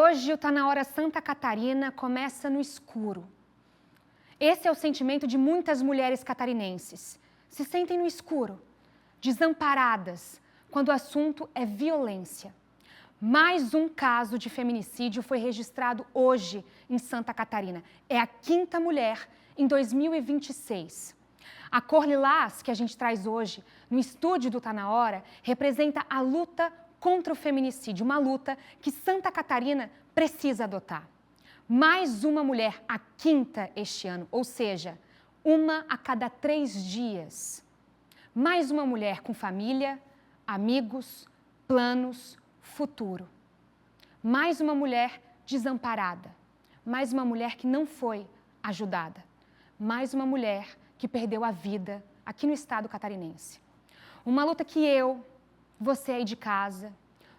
Hoje o Tá Na Hora Santa Catarina começa no escuro. Esse é o sentimento de muitas mulheres catarinenses. Se sentem no escuro, desamparadas, quando o assunto é violência. Mais um caso de feminicídio foi registrado hoje em Santa Catarina. É a quinta mulher em 2026. A cor lilás que a gente traz hoje no estúdio do Tá Na Hora representa a luta contra o feminicídio, uma luta que Santa Catarina precisa adotar. Mais uma mulher, a quinta este ano, ou seja, uma a cada 3 dias. Mais uma mulher com família, amigos, planos, futuro. Mais uma mulher desamparada. Mais uma mulher que não foi ajudada. Mais uma mulher que perdeu a vida aqui no estado catarinense. Uma luta que eu, você aí de casa,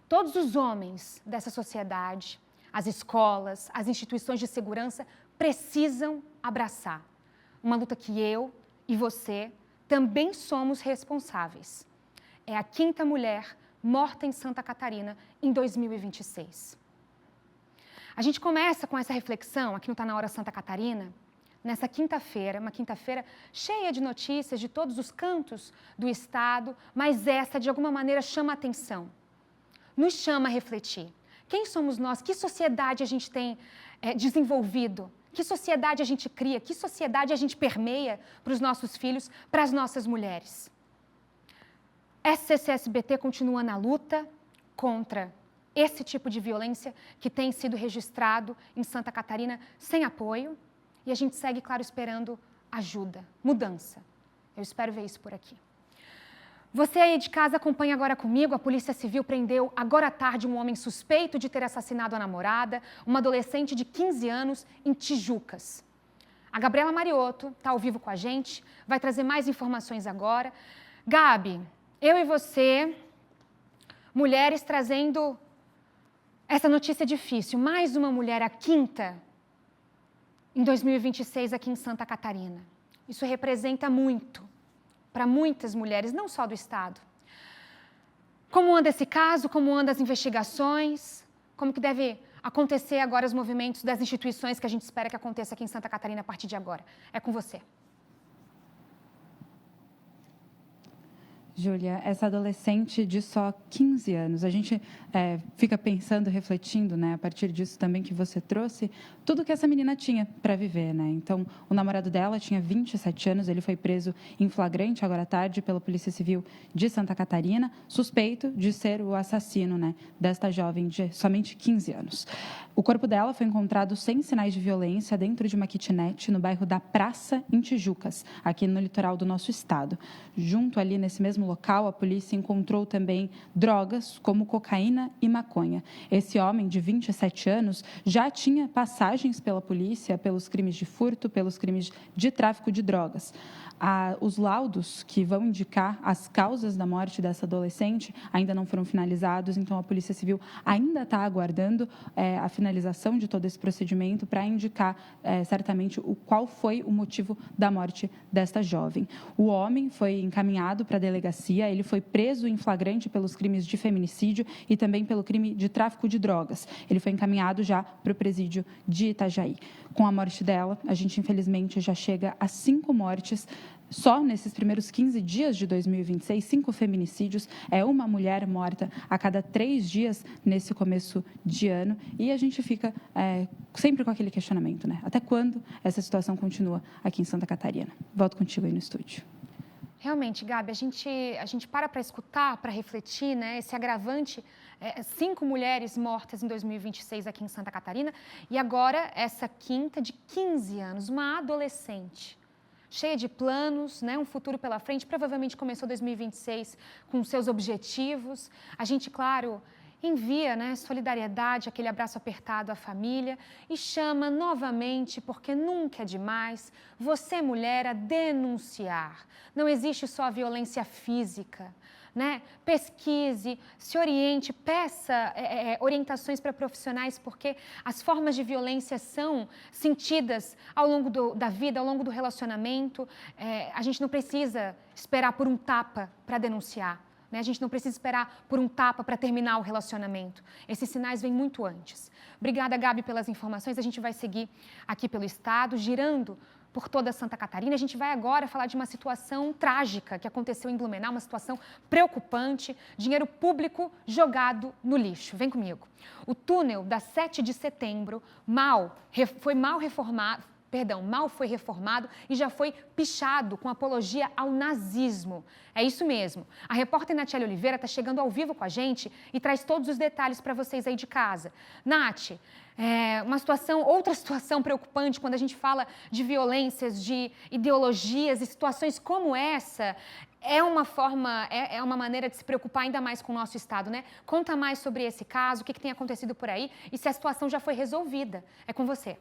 todos os homens dessa sociedade, as escolas, as instituições de segurança precisam abraçar. Uma luta que eu e você também somos responsáveis. É a quinta mulher morta em Santa Catarina em 2026. A gente começa com essa reflexão aqui no Tá Na Hora Santa Catarina, nessa quinta-feira, uma quinta-feira cheia de notícias de todos os cantos do estado, mas essa, de alguma maneira, chama a atenção, nos chama a refletir. Quem somos nós? Que sociedade a gente tem desenvolvido? Que sociedade a gente cria? Que sociedade a gente permeia para os nossos filhos, para as nossas mulheres? SCCSBT continua na luta contra esse tipo de violência que tem sido registrado em Santa Catarina sem apoio. E a gente segue, claro, esperando ajuda, mudança. Eu espero ver isso por aqui. Você aí de casa acompanha agora comigo. A Polícia Civil prendeu agora à tarde um homem suspeito de ter assassinado a namorada, uma adolescente de 15 anos, em Tijucas. A Gabriela Mariotto está ao vivo com a gente, vai trazer mais informações agora. Gabi, eu e você, mulheres, trazendo essa notícia difícil. Mais uma mulher, a quinta, em 2026 aqui em Santa Catarina. Isso representa muito para muitas mulheres, não só do estado. Como anda esse caso? Como andam as investigações? Como que deve acontecer agora os movimentos das instituições que a gente espera que aconteça aqui em Santa Catarina a partir de agora? É com você. Júlia, essa adolescente de só 15 anos, a gente fica pensando, refletindo, né, a partir disso também que você trouxe, tudo que essa menina tinha para viver, né? Então, o namorado dela tinha 27 anos, ele foi preso em flagrante agora à tarde pela Polícia Civil de Santa Catarina, suspeito de ser o assassino, né, desta jovem de somente 15 anos. O corpo dela foi encontrado sem sinais de violência dentro de uma kitnet no bairro da Praça, em Tijucas, aqui no litoral do nosso estado. Junto ali nesse mesmo local, a polícia encontrou também drogas como cocaína e maconha. Esse homem de 27 anos já tinha passagens pela polícia pelos crimes de furto, pelos crimes de tráfico de drogas. Os laudos que vão indicar as causas da morte dessa adolescente ainda não foram finalizados, então a Polícia Civil ainda está aguardando a finalização de todo esse procedimento para indicar certamente qual foi o motivo da morte desta jovem. O homem foi encaminhado para a delegacia, ele foi preso em flagrante pelos crimes de feminicídio e também pelo crime de tráfico de drogas. Ele foi encaminhado já para o presídio de Itajaí. Com a morte dela, a gente infelizmente já chega a 5 mortes. Só nesses primeiros 15 dias de 2026, 5 feminicídios, é uma mulher morta a cada 3 dias nesse começo de ano. E a gente fica sempre com aquele questionamento, né? Até quando essa situação continua aqui em Santa Catarina? Volto contigo aí no estúdio. Realmente, Gabi, a gente para escutar, para refletir, né? Esse agravante, 5 mulheres mortas em 2026 aqui em Santa Catarina, e agora essa quinta de 15 anos, uma adolescente, cheia de planos, né? Um futuro pela frente, provavelmente começou 2026 com seus objetivos. A gente, claro, envia, né, solidariedade, aquele abraço apertado à família e chama novamente, porque nunca é demais, você, mulher, a denunciar. Não existe só a violência física, né? Pesquise, se oriente, peça orientações para profissionais, porque as formas de violência são sentidas ao longo da vida, ao longo do relacionamento. A gente não precisa esperar por um tapa para denunciar. né? A gente não precisa esperar por um tapa para terminar o relacionamento. Esses sinais vêm muito antes. Obrigada, Gabi, pelas informações. A gente vai seguir aqui pelo estado, girando por toda Santa Catarina. A gente vai agora falar de uma situação trágica que aconteceu em Blumenau, uma situação preocupante, dinheiro público jogado no lixo. Vem comigo. O túnel da 7 de setembro mal foi reformado e já foi pichado com apologia ao nazismo. É isso mesmo. A repórter Natiele Oliveira está chegando ao vivo com a gente e traz todos os detalhes para vocês aí de casa. Nath, outra situação preocupante quando a gente fala de violências, de ideologias e situações como essa, é uma maneira de se preocupar ainda mais com o nosso estado, né? Conta mais sobre esse caso, o que tem acontecido por aí e se a situação já foi resolvida. É com você.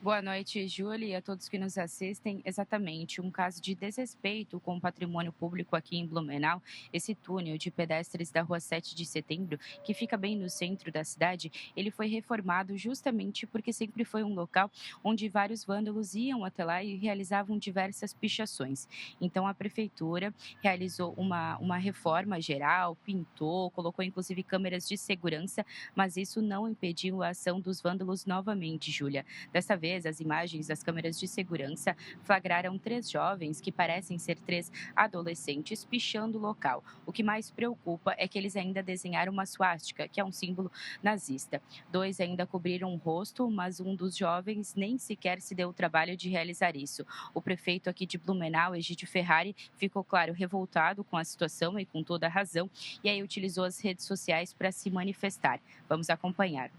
Boa noite, Júlia, e a todos que nos assistem. Exatamente, um caso de desrespeito com o patrimônio público aqui em Blumenau. Esse túnel de pedestres da rua 7 de setembro, que fica bem no centro da cidade, ele foi reformado justamente porque sempre foi um local onde vários vândalos iam até lá e realizavam diversas pichações. Então, a prefeitura realizou uma reforma geral, pintou, colocou inclusive câmeras de segurança, mas isso não impediu a ação dos vândalos novamente, Júlia. Dessa vez, as imagens das câmeras de segurança flagraram 3 jovens que parecem ser 3 adolescentes pichando o local. O que mais preocupa é que eles ainda desenharam uma suástica, que é um símbolo nazista. 2 ainda cobriram o rosto, mas um dos jovens nem sequer se deu o trabalho de realizar isso. O prefeito aqui de Blumenau, Egídio Ferrari, ficou, claro, revoltado com a situação e com toda a razão, e aí utilizou as redes sociais para se manifestar. Vamos acompanhar.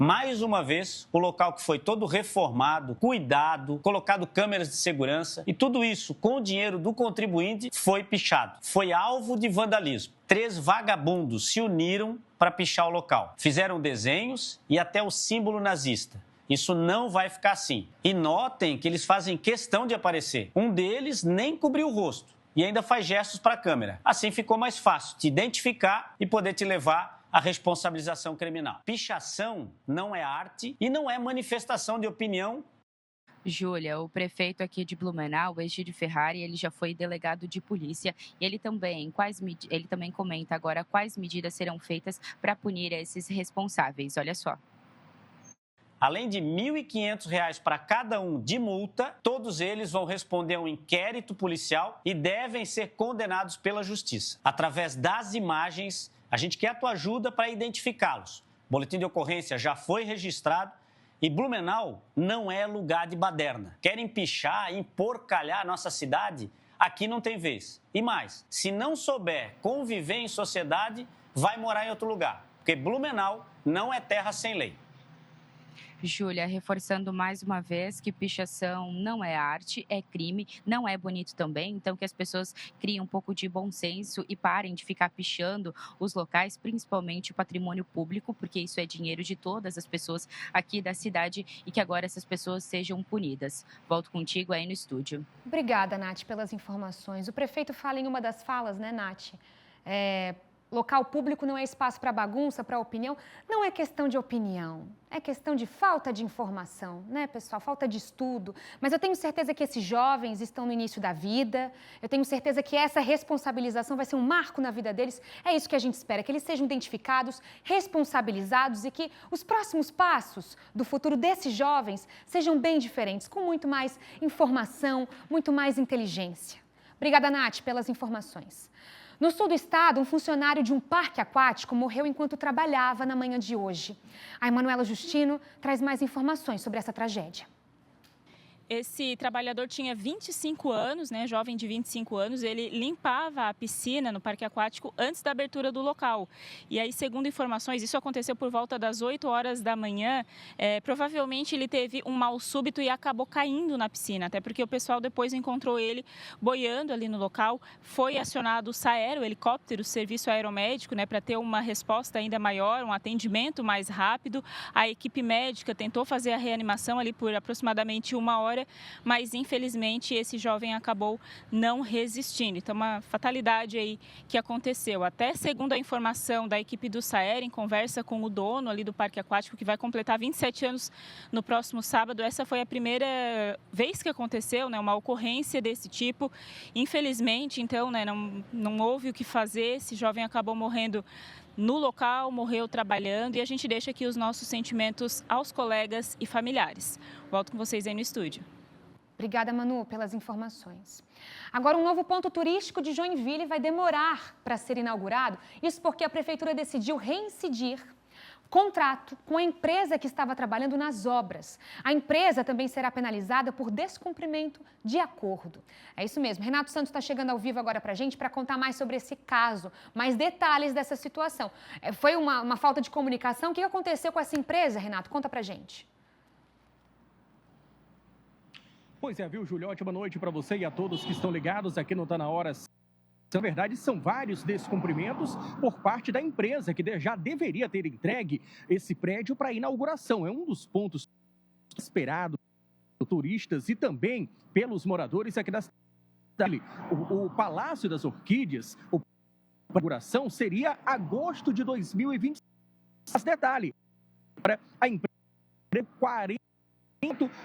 Mais uma vez, o local que foi todo reformado, cuidado, colocado câmeras de segurança e tudo isso com o dinheiro do contribuinte foi pichado. Foi alvo de vandalismo. 3 vagabundos se uniram para pichar o local. Fizeram desenhos e até o símbolo nazista. Isso não vai ficar assim. E notem que eles fazem questão de aparecer. Um deles nem cobriu o rosto e ainda faz gestos para a câmera. Assim ficou mais fácil te identificar e poder te levar a responsabilização criminal. Pichação não é arte e não é manifestação de opinião. Júlia, o prefeito aqui de Blumenau, o Egídio Ferrari, ele já foi delegado de polícia e ele também comenta agora quais medidas serão feitas para punir esses responsáveis. Olha só. Além de R$ 1.500 para cada um de multa, todos eles vão responder a um inquérito policial e devem ser condenados pela justiça. Através das imagens, a gente quer a tua ajuda para identificá-los. O boletim de ocorrência já foi registrado e Blumenau não é lugar de baderna. Querem pichar, emporcalhar a nossa cidade? Aqui não tem vez. E mais, se não souber conviver em sociedade, vai morar em outro lugar. Porque Blumenau não é terra sem lei. Júlia, reforçando mais uma vez que pichação não é arte, é crime, não é bonito também, então que as pessoas criem um pouco de bom senso e parem de ficar pichando os locais, principalmente o patrimônio público, porque isso é dinheiro de todas as pessoas aqui da cidade e que agora essas pessoas sejam punidas. Volto contigo aí no estúdio. Obrigada, Nath, pelas informações. O prefeito fala em uma das falas, né, Nath? Local público não é espaço para bagunça, para opinião. Não é questão de opinião, é questão de falta de informação, né, pessoal? Falta de estudo. Mas eu tenho certeza que esses jovens estão no início da vida, eu tenho certeza que essa responsabilização vai ser um marco na vida deles. É isso que a gente espera, que eles sejam identificados, responsabilizados e que os próximos passos do futuro desses jovens sejam bem diferentes, com muito mais informação, muito mais inteligência. Obrigada, Nath, pelas informações. No sul do estado, um funcionário de um parque aquático morreu enquanto trabalhava na manhã de hoje. A Emanuela Justino traz mais informações sobre essa tragédia. Esse trabalhador tinha 25 anos, né, jovem de 25 anos, ele limpava a piscina no parque aquático antes da abertura do local. E aí, segundo informações, isso aconteceu por volta das 8 horas da manhã, provavelmente ele teve um mal súbito e acabou caindo na piscina, até porque o pessoal depois encontrou ele boiando ali no local. Foi acionado o SAER, o helicóptero, o serviço aeromédico, né, para ter uma resposta ainda maior, um atendimento mais rápido. A equipe médica tentou fazer a reanimação ali por aproximadamente 1 hora segunda-feira, mas infelizmente esse jovem acabou não resistindo. Então, uma fatalidade aí que aconteceu. Até segundo a informação da equipe do SAER, em conversa com o dono ali do Parque Aquático, que vai completar 27 anos no próximo sábado, essa foi a primeira vez que aconteceu, né, uma ocorrência desse tipo. Infelizmente, então, né, não houve o que fazer, esse jovem acabou morrendo no local, morreu trabalhando, e a gente deixa aqui os nossos sentimentos aos colegas e familiares. Volto com vocês aí no estúdio. Obrigada, Manu, pelas informações. Agora, um novo ponto turístico de Joinville vai demorar para ser inaugurado, isso porque a Prefeitura decidiu reincidir contrato com a empresa que estava trabalhando nas obras. A empresa também será penalizada por descumprimento de acordo. É isso mesmo. Renato Santos está chegando ao vivo agora para a gente para contar mais sobre esse caso, mais detalhes dessa situação. Foi uma falta de comunicação? O que aconteceu com essa empresa, Renato? Conta para a gente. Pois é, viu, Júlio? Ótima noite para você e a todos que estão ligados aqui no Tá Na Hora. Na verdade, são vários descumprimentos por parte da empresa, que já deveria ter entregue esse prédio para inauguração. É um dos pontos esperados por turistas e também pelos moradores aqui da cidade. O Palácio das Orquídeas, a inauguração seria agosto de 2026. Mas detalhe, a empresa 40%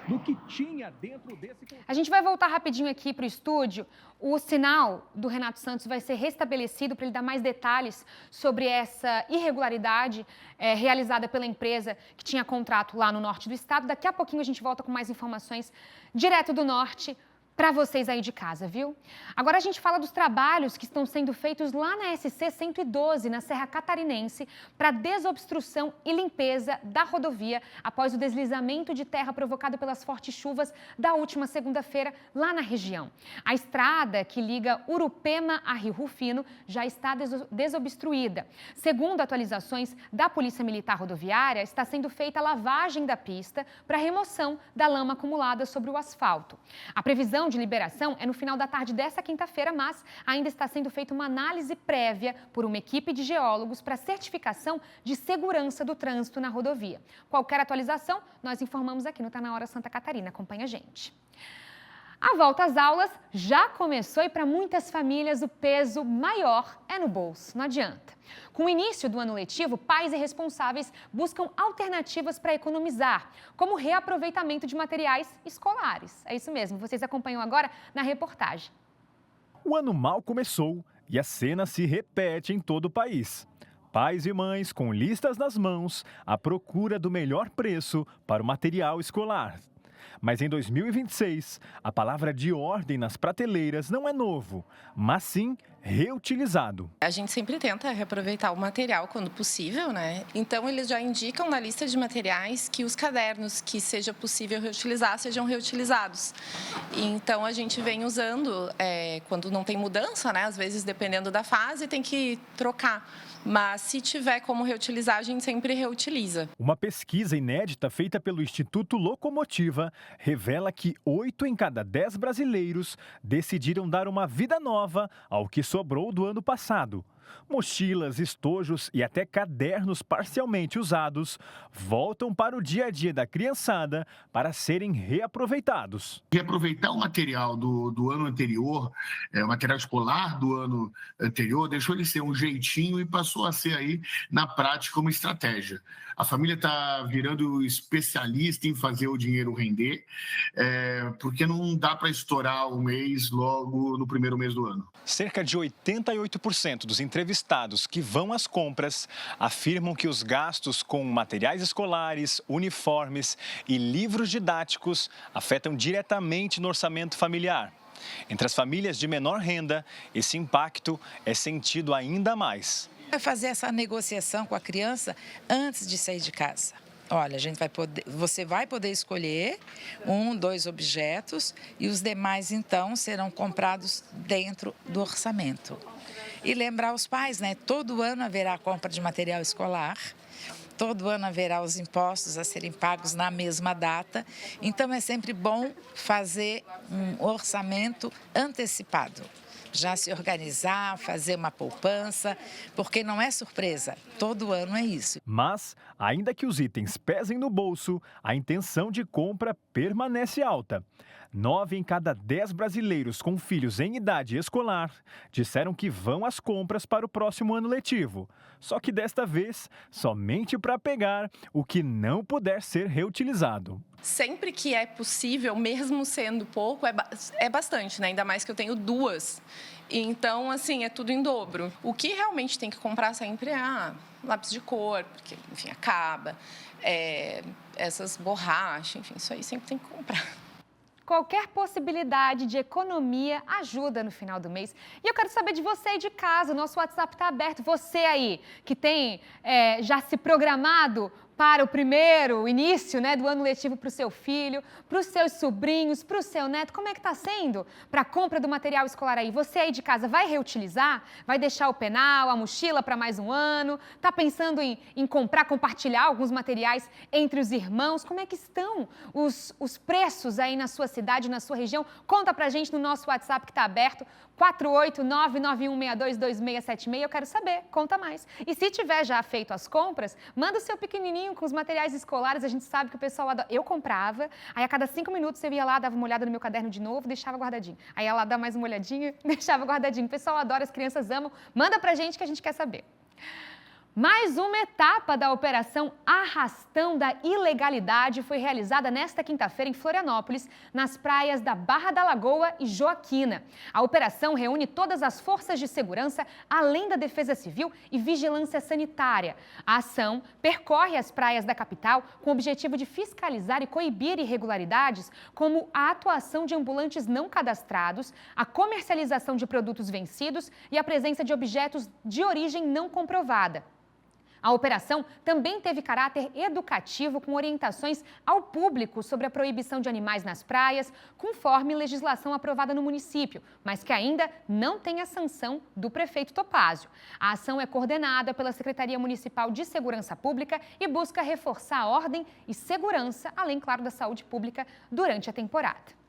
do que tinha dentro desse... A gente vai voltar rapidinho aqui para o estúdio. O sinal do Renato Santos vai ser restabelecido para ele dar mais detalhes sobre essa irregularidade realizada pela empresa que tinha contrato lá no norte do estado. Daqui a pouquinho a gente volta com mais informações direto do norte para vocês aí de casa, viu? Agora a gente fala dos trabalhos que estão sendo feitos lá na SC 112, na Serra Catarinense, para desobstrução e limpeza da rodovia após o deslizamento de terra provocado pelas fortes chuvas da última segunda-feira lá na região. A estrada que liga Urupema a Rio Rufino já está desobstruída. Segundo atualizações da Polícia Militar Rodoviária, está sendo feita a lavagem da pista para remoção da lama acumulada sobre o asfalto. A previsão de liberação é no final da tarde desta quinta-feira, mas ainda está sendo feita uma análise prévia por uma equipe de geólogos para certificação de segurança do trânsito na rodovia. Qualquer atualização, nós informamos aqui no Tá Na Hora Santa Catarina. Acompanha a gente. A volta às aulas já começou e para muitas famílias o peso maior é no bolso, não adianta. Com o início do ano letivo, pais e responsáveis buscam alternativas para economizar, como reaproveitamento de materiais escolares. É isso mesmo, vocês acompanham agora na reportagem. O ano mal começou e a cena se repete em todo o país. Pais e mães com listas nas mãos à procura do melhor preço para o material escolar. Mas em 2026, a palavra de ordem nas prateleiras não é novo, mas sim reutilizado. A gente sempre tenta reaproveitar o material quando possível, né? Então, eles já indicam na lista de materiais que os cadernos que seja possível reutilizar sejam reutilizados. Então, a gente vem usando quando não tem mudança, né? Às vezes, dependendo da fase, tem que trocar. Mas se tiver como reutilizar, a gente sempre reutiliza. Uma pesquisa inédita feita pelo Instituto Locomotiva revela que 8 em cada 10 brasileiros decidiram dar uma vida nova ao que sobrou do ano passado. Mochilas, estojos e até cadernos parcialmente usados voltam para o dia a dia da criançada para serem reaproveitados. Reaproveitar o material do ano anterior, o material escolar do ano anterior, deixou ele ser um jeitinho e passou a ser aí, na prática, uma estratégia. A família está virando especialista em fazer o dinheiro render, porque não dá para estourar o mês logo no primeiro mês do ano. Cerca de 88% dos entrevistados que vão às compras afirmam que os gastos com materiais escolares, uniformes e livros didáticos afetam diretamente no orçamento familiar. Entre as famílias de menor renda, esse impacto é sentido ainda mais. Fazer essa negociação com a criança antes de sair de casa. Olha, você vai poder escolher 1, 2 objetos e os demais, então, serão comprados dentro do orçamento. E lembrar os pais, né? Todo ano haverá compra de material escolar, todo ano haverá os impostos a serem pagos na mesma data. Então, é sempre bom fazer um orçamento antecipado, já se organizar, fazer uma poupança, porque não é surpresa, todo ano é isso. Mas, ainda que os itens pesem no bolso, a intenção de compra permanece alta. 9 em cada 10 brasileiros com filhos em idade escolar disseram que vão às compras para o próximo ano letivo. Só que desta vez, somente para pegar o que não puder ser reutilizado. Sempre que é possível, mesmo sendo pouco, é bastante, né? Ainda mais que eu tenho 2. Então, assim, é tudo em dobro. O que realmente tem que comprar sempre é lápis de cor, porque, enfim, acaba. Essas borrachas, enfim, isso aí sempre tem que comprar. Qualquer possibilidade de economia ajuda no final do mês. E eu quero saber de você aí de casa, o nosso WhatsApp está aberto. Você aí que tem já se programado para o início, né, do ano letivo para o seu filho, para os seus sobrinhos, para o seu neto. Como é que está sendo para a compra do material escolar aí? Você aí de casa vai reutilizar? Vai deixar o penal, a mochila para mais um ano? Está pensando em comprar, compartilhar alguns materiais entre os irmãos? Como é que estão os preços aí na sua cidade, na sua região? Conta pra gente no nosso WhatsApp que está aberto, 48991622676. Eu quero saber, conta mais. E se tiver já feito as compras, manda o seu pequenininho com os materiais escolares, a gente sabe que o pessoal adora. Eu comprava, aí a cada 5 minutos eu ia lá, dava uma olhada no meu caderno de novo, deixava guardadinho. Aí ela dá mais uma olhadinha, deixava guardadinho. O pessoal adora, as crianças amam. Manda pra gente que a gente quer saber. Mais uma etapa da Operação Arrastão da Ilegalidade foi realizada nesta quinta-feira em Florianópolis, nas praias da Barra da Lagoa e Joaquina. A operação reúne todas as forças de segurança, além da Defesa Civil e Vigilância Sanitária. A ação percorre as praias da capital com o objetivo de fiscalizar e coibir irregularidades, como a atuação de ambulantes não cadastrados, a comercialização de produtos vencidos e a presença de objetos de origem não comprovada. A operação também teve caráter educativo, com orientações ao público sobre a proibição de animais nas praias, conforme legislação aprovada no município, mas que ainda não tem a sanção do prefeito Topázio. A ação é coordenada pela Secretaria Municipal de Segurança Pública e busca reforçar a ordem e segurança, além, claro, da saúde pública durante a temporada.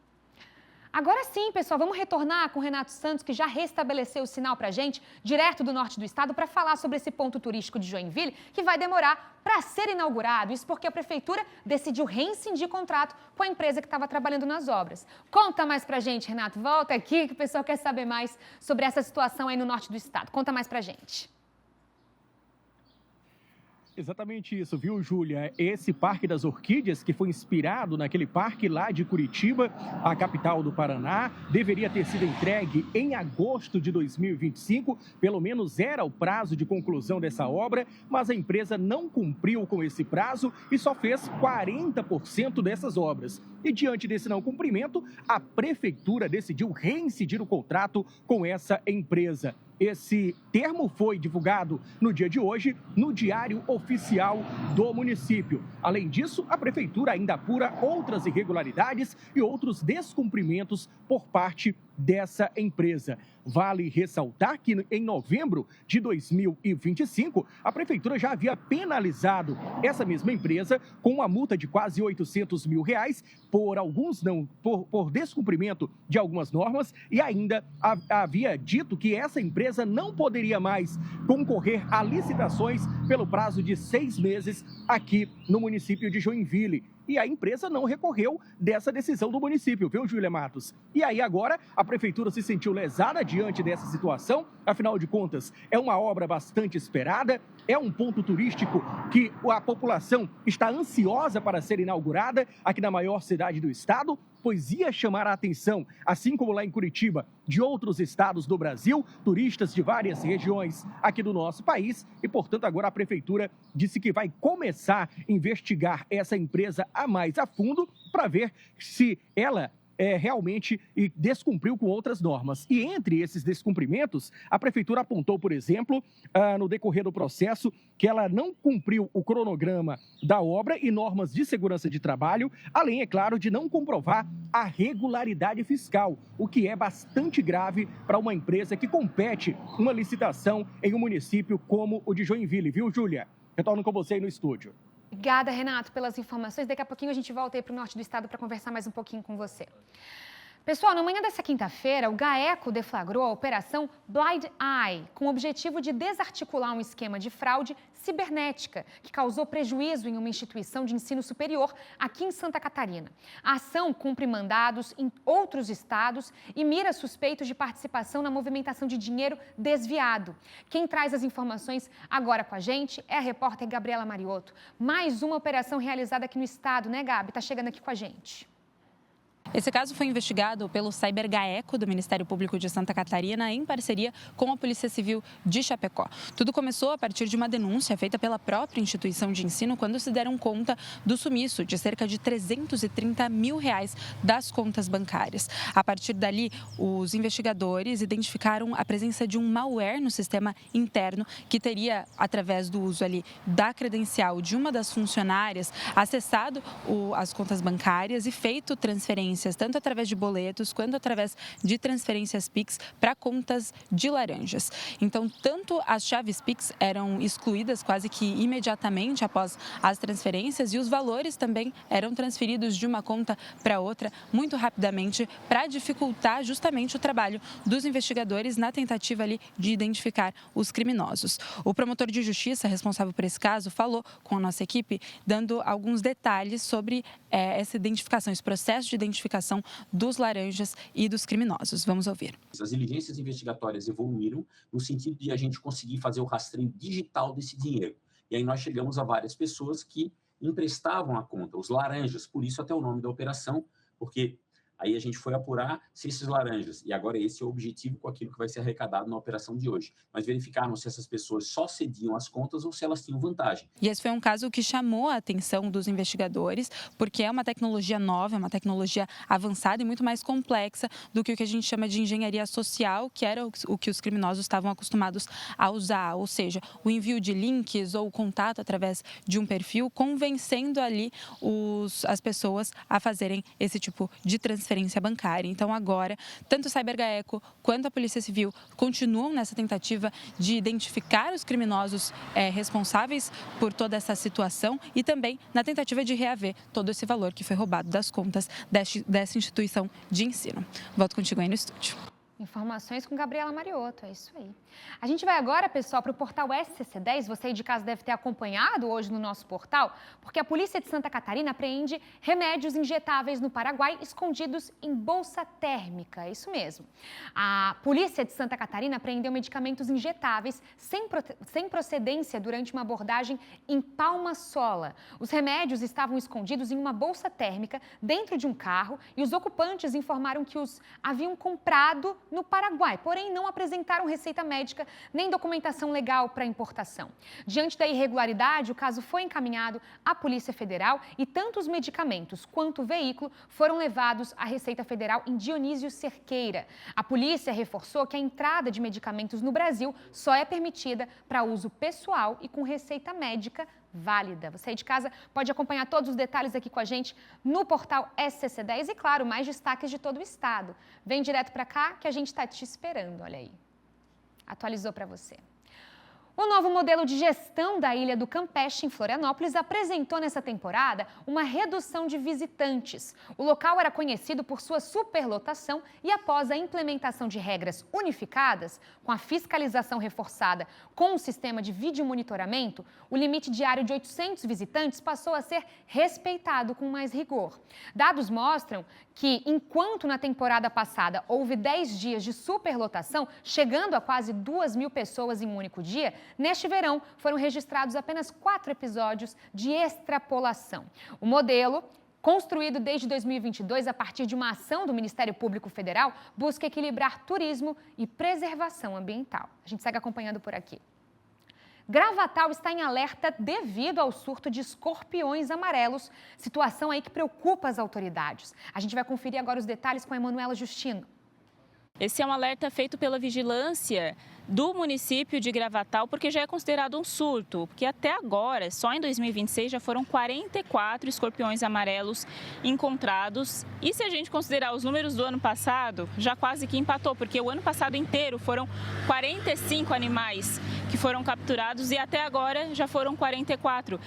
Agora sim, pessoal, vamos retornar com o Renato Santos, que já restabeleceu o sinal para a gente, direto do norte do estado, para falar sobre esse ponto turístico de Joinville, que vai demorar para ser inaugurado. Isso porque a prefeitura decidiu rescindir contrato com a empresa que estava trabalhando nas obras. Conta mais para a gente, Renato. Volta aqui que o pessoal quer saber mais sobre essa situação aí no norte do estado. Conta mais para a gente. Exatamente isso, viu, Júlia? Esse Parque das Orquídeas, que foi inspirado naquele parque lá de Curitiba, a capital do Paraná, deveria ter sido entregue em agosto de 2025. Pelo menos era o prazo de conclusão dessa obra, mas a empresa não cumpriu com esse prazo e só fez 40% dessas obras. E diante desse não cumprimento, a prefeitura decidiu reincidir o contrato com essa empresa. Esse termo foi divulgado no dia de hoje no Diário Oficial do município. Além disso, a prefeitura ainda apura outras irregularidades e outros descumprimentos por parte dessa empresa. Vale ressaltar que em novembro de 2025, a prefeitura já havia penalizado essa mesma empresa com uma multa de quase R$800 mil por descumprimento de algumas normas, e ainda havia dito que essa empresa não poderia mais concorrer a licitações pelo prazo de 6 meses aqui no município de Joinville. E a empresa não recorreu dessa decisão do município, viu, Júlia Matos? E aí agora a prefeitura se sentiu lesada diante dessa situação, afinal de contas é uma obra bastante esperada, é um ponto turístico que a população está ansiosa para ser inaugurada aqui na maior cidade do estado, pois ia chamar a atenção, assim como lá em Curitiba, de outros estados do Brasil, turistas de várias regiões aqui do nosso país, e, portanto, agora a prefeitura disse que vai começar a investigar essa empresa mais a fundo para ver se ela realmente descumpriu com outras normas. E entre esses descumprimentos, a prefeitura apontou, por exemplo, no decorrer do processo, que ela não cumpriu o cronograma da obra e normas de segurança de trabalho, além, é claro, de não comprovar a regularidade fiscal, o que é bastante grave para uma empresa que compete uma licitação em um município como o de Joinville, viu, Júlia? Retorno com você aí no estúdio. Obrigada, Renato, pelas informações. Daqui a pouquinho a gente volta aí para o norte do estado para conversar mais um pouquinho com você. Pessoal, na manhã dessa quinta-feira, o GAECO deflagrou a Operação Blind Eye, com o objetivo de desarticular um esquema de fraude cibernética que causou prejuízo em uma instituição de ensino superior aqui em Santa Catarina. A ação cumpre mandados em outros estados e mira suspeitos de participação na movimentação de dinheiro desviado. Quem traz as informações agora com a gente é a repórter Gabriela Mariotto. Mais uma operação realizada aqui no estado, né, Gabi? Tá chegando aqui com a gente. Esse caso foi investigado pelo CyberGAECO do Ministério Público de Santa Catarina em parceria com a Polícia Civil de Chapecó. Tudo começou a partir de uma denúncia feita pela própria instituição de ensino quando se deram conta do sumiço de cerca de R$330 mil das contas bancárias. A partir dali, os investigadores identificaram a presença de um malware no sistema interno que teria, através do uso ali da credencial de uma das funcionárias, acessado as contas bancárias e feito transferências tanto através de boletos quanto através de transferências Pix para contas de laranjas. Então, tanto as chaves Pix eram excluídas quase que imediatamente após as transferências e os valores também eram transferidos de uma conta para outra muito rapidamente para dificultar justamente o trabalho dos investigadores na tentativa ali de identificar os criminosos. O promotor de justiça responsável por esse caso falou com a nossa equipe, dando alguns detalhes sobre essa identificação, esse processo de identificação dos laranjas e dos criminosos. Vamos ouvir. As diligências investigatórias evoluíram no sentido de a gente conseguir fazer o rastreio digital desse dinheiro. E aí nós chegamos a várias pessoas que emprestavam a conta, os laranjas, por isso até o nome da operação, porque aí a gente foi apurar se esses laranjas, e agora esse é o objetivo com aquilo que vai ser arrecadado na operação de hoje, nós verificarmos se essas pessoas só cediam as contas ou se elas tinham vantagem. E esse foi um caso que chamou a atenção dos investigadores, porque é uma tecnologia nova, é uma tecnologia avançada e muito mais complexa do que o que a gente chama de engenharia social, que era o que os criminosos estavam acostumados a usar, ou seja, o envio de links ou o contato através de um perfil, convencendo ali as pessoas a fazerem esse tipo de transferência bancária. Então, agora, tanto o CyberGAECO quanto a Polícia Civil continuam nessa tentativa de identificar os criminosos responsáveis por toda essa situação e também na tentativa de reaver todo esse valor que foi roubado das contas dessa instituição de ensino. Volto contigo aí no estúdio. Informações com Gabriela Mariotto, é isso aí. A gente vai agora, pessoal, para o portal SCC10. Você aí de casa deve ter acompanhado hoje no nosso portal, porque a Polícia de Santa Catarina apreende remédios injetáveis no Paraguai escondidos em bolsa térmica, é isso mesmo. A Polícia de Santa Catarina apreendeu medicamentos injetáveis sem procedência durante uma abordagem em Palma Sola. Os remédios estavam escondidos em uma bolsa térmica dentro de um carro e os ocupantes informaram que os haviam comprado no Paraguai, porém não apresentaram receita médica nem documentação legal para importação. Diante da irregularidade, o caso foi encaminhado à Polícia Federal e tanto os medicamentos quanto o veículo foram levados à Receita Federal em Dionísio Cerqueira. A polícia reforçou que a entrada de medicamentos no Brasil só é permitida para uso pessoal e com receita médica válida. Você aí de casa pode acompanhar todos os detalhes aqui com a gente no portal SCC10 e, claro, mais destaques de todo o estado. Vem direto para cá que a gente está te esperando, olha aí. Atualizou para você. O novo modelo de gestão da Ilha do Campeche, em Florianópolis, apresentou nessa temporada uma redução de visitantes. O local era conhecido por sua superlotação e, após a implementação de regras unificadas, com a fiscalização reforçada com um sistema de videomonitoramento, o limite diário de 800 visitantes passou a ser respeitado com mais rigor. Dados mostram que, enquanto na temporada passada houve 10 dias de superlotação, chegando a quase 2.000 pessoas em um único dia, neste verão foram registrados apenas 4 episódios de extrapolação. O modelo, construído desde 2022 a partir de uma ação do Ministério Público Federal, busca equilibrar turismo e preservação ambiental. A gente segue acompanhando por aqui. Gravatal está em alerta devido ao surto de escorpiões amarelos, situação aí que preocupa as autoridades. A gente vai conferir agora os detalhes com a Emanuela Justino. Esse é um alerta feito pela Vigilância do município de Gravatal, porque já é considerado um surto, porque até agora, só em 2026, já foram 44 escorpiões amarelos encontrados. E se a gente considerar os números do ano passado, já quase que empatou, porque o ano passado inteiro foram 45 animais que foram capturados e até agora já foram 44.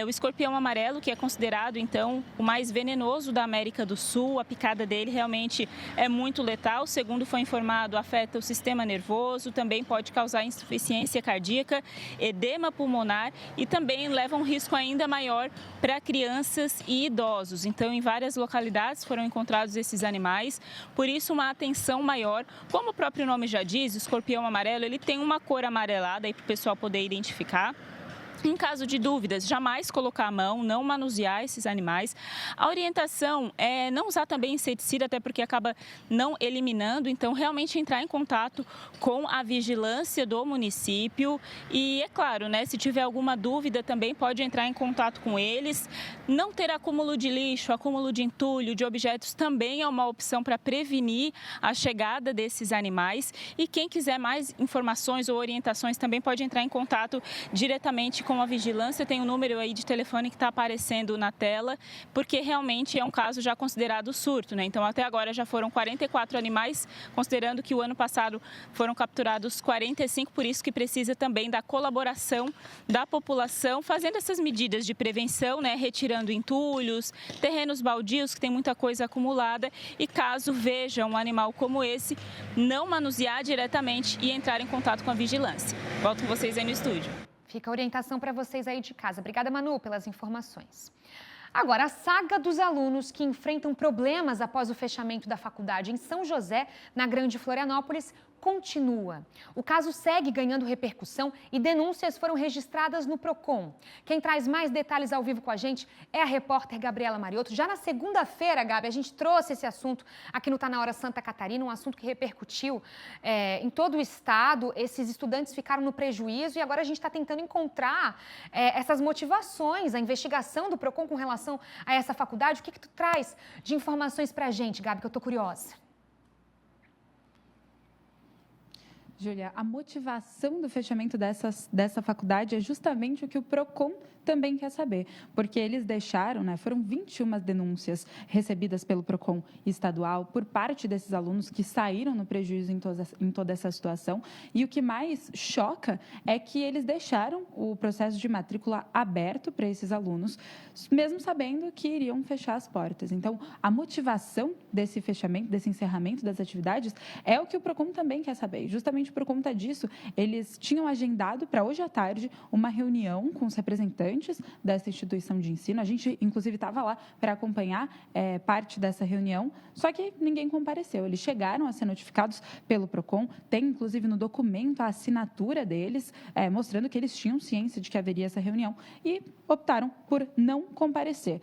O escorpião amarelo, que é considerado, então, o mais venenoso da América do Sul, a picada dele realmente é muito letal. Segundo foi informado, afeta o sistema nervoso, também pode causar insuficiência cardíaca, edema pulmonar e também leva um risco ainda maior para crianças e idosos. Então, em várias localidades foram encontrados esses animais, por isso uma atenção maior. Como o próprio nome já diz, o escorpião amarelo, ele tem uma cor amarelada aí para o pessoal poder identificar. Em caso de dúvidas, jamais colocar a mão, não manusear esses animais. A orientação é não usar também inseticida, até porque acaba não eliminando. Então, realmente entrar em contato com a vigilância do município. E, é claro, né, se tiver alguma dúvida, também pode entrar em contato com eles. Não ter acúmulo de lixo, acúmulo de entulho, de objetos também é uma opção para prevenir a chegada desses animais. E quem quiser mais informações ou orientações também pode entrar em contato diretamente com a vigilância. Tem um número aí de telefone que está aparecendo na tela, porque realmente é um caso já considerado surto, né? Então, até agora já foram 44 animais, considerando que o ano passado foram capturados 45, por isso que precisa também da colaboração da população, fazendo essas medidas de prevenção, né? Retirando entulhos, terrenos baldios que tem muita coisa acumulada e caso veja um animal como esse, não manusear diretamente e entrar em contato com a vigilância. Volto com vocês aí no estúdio. Fica a orientação para vocês aí de casa. Obrigada, Manu, pelas informações. Agora, a saga dos alunos que enfrentam problemas após o fechamento da faculdade em São José, na Grande Florianópolis, continua. O caso segue ganhando repercussão e denúncias foram registradas no Procon. Quem traz mais detalhes ao vivo com a gente é a repórter Gabriela Mariotto. Já na segunda-feira, Gabi, a gente trouxe esse assunto aqui no Tá Na Hora Santa Catarina, um assunto que repercutiu em todo o estado. Esses estudantes ficaram no prejuízo e agora a gente está tentando encontrar essas motivações, a investigação do Procon com relação a essa faculdade. O que tu traz de informações para a gente, Gabi, que eu estou curiosa? Júlia, a motivação do fechamento dessa faculdade é justamente o que o Procon também quer saber, porque eles deixaram, né, foram 21 denúncias recebidas pelo Procon estadual por parte desses alunos que saíram no prejuízo em toda essa situação, e o que mais choca é que eles deixaram o processo de matrícula aberto para esses alunos, mesmo sabendo que iriam fechar as portas. Então, a motivação desse fechamento, desse encerramento das atividades, é o que o Procon também quer saber. E justamente por conta disso, eles tinham agendado para hoje à tarde uma reunião com os representantes dessa instituição de ensino. A gente, inclusive, estava lá para acompanhar parte dessa reunião, só que ninguém compareceu. Eles chegaram a ser notificados pelo Procon, tem, inclusive, no documento a assinatura deles, mostrando que eles tinham ciência de que haveria essa reunião e optaram por não comparecer.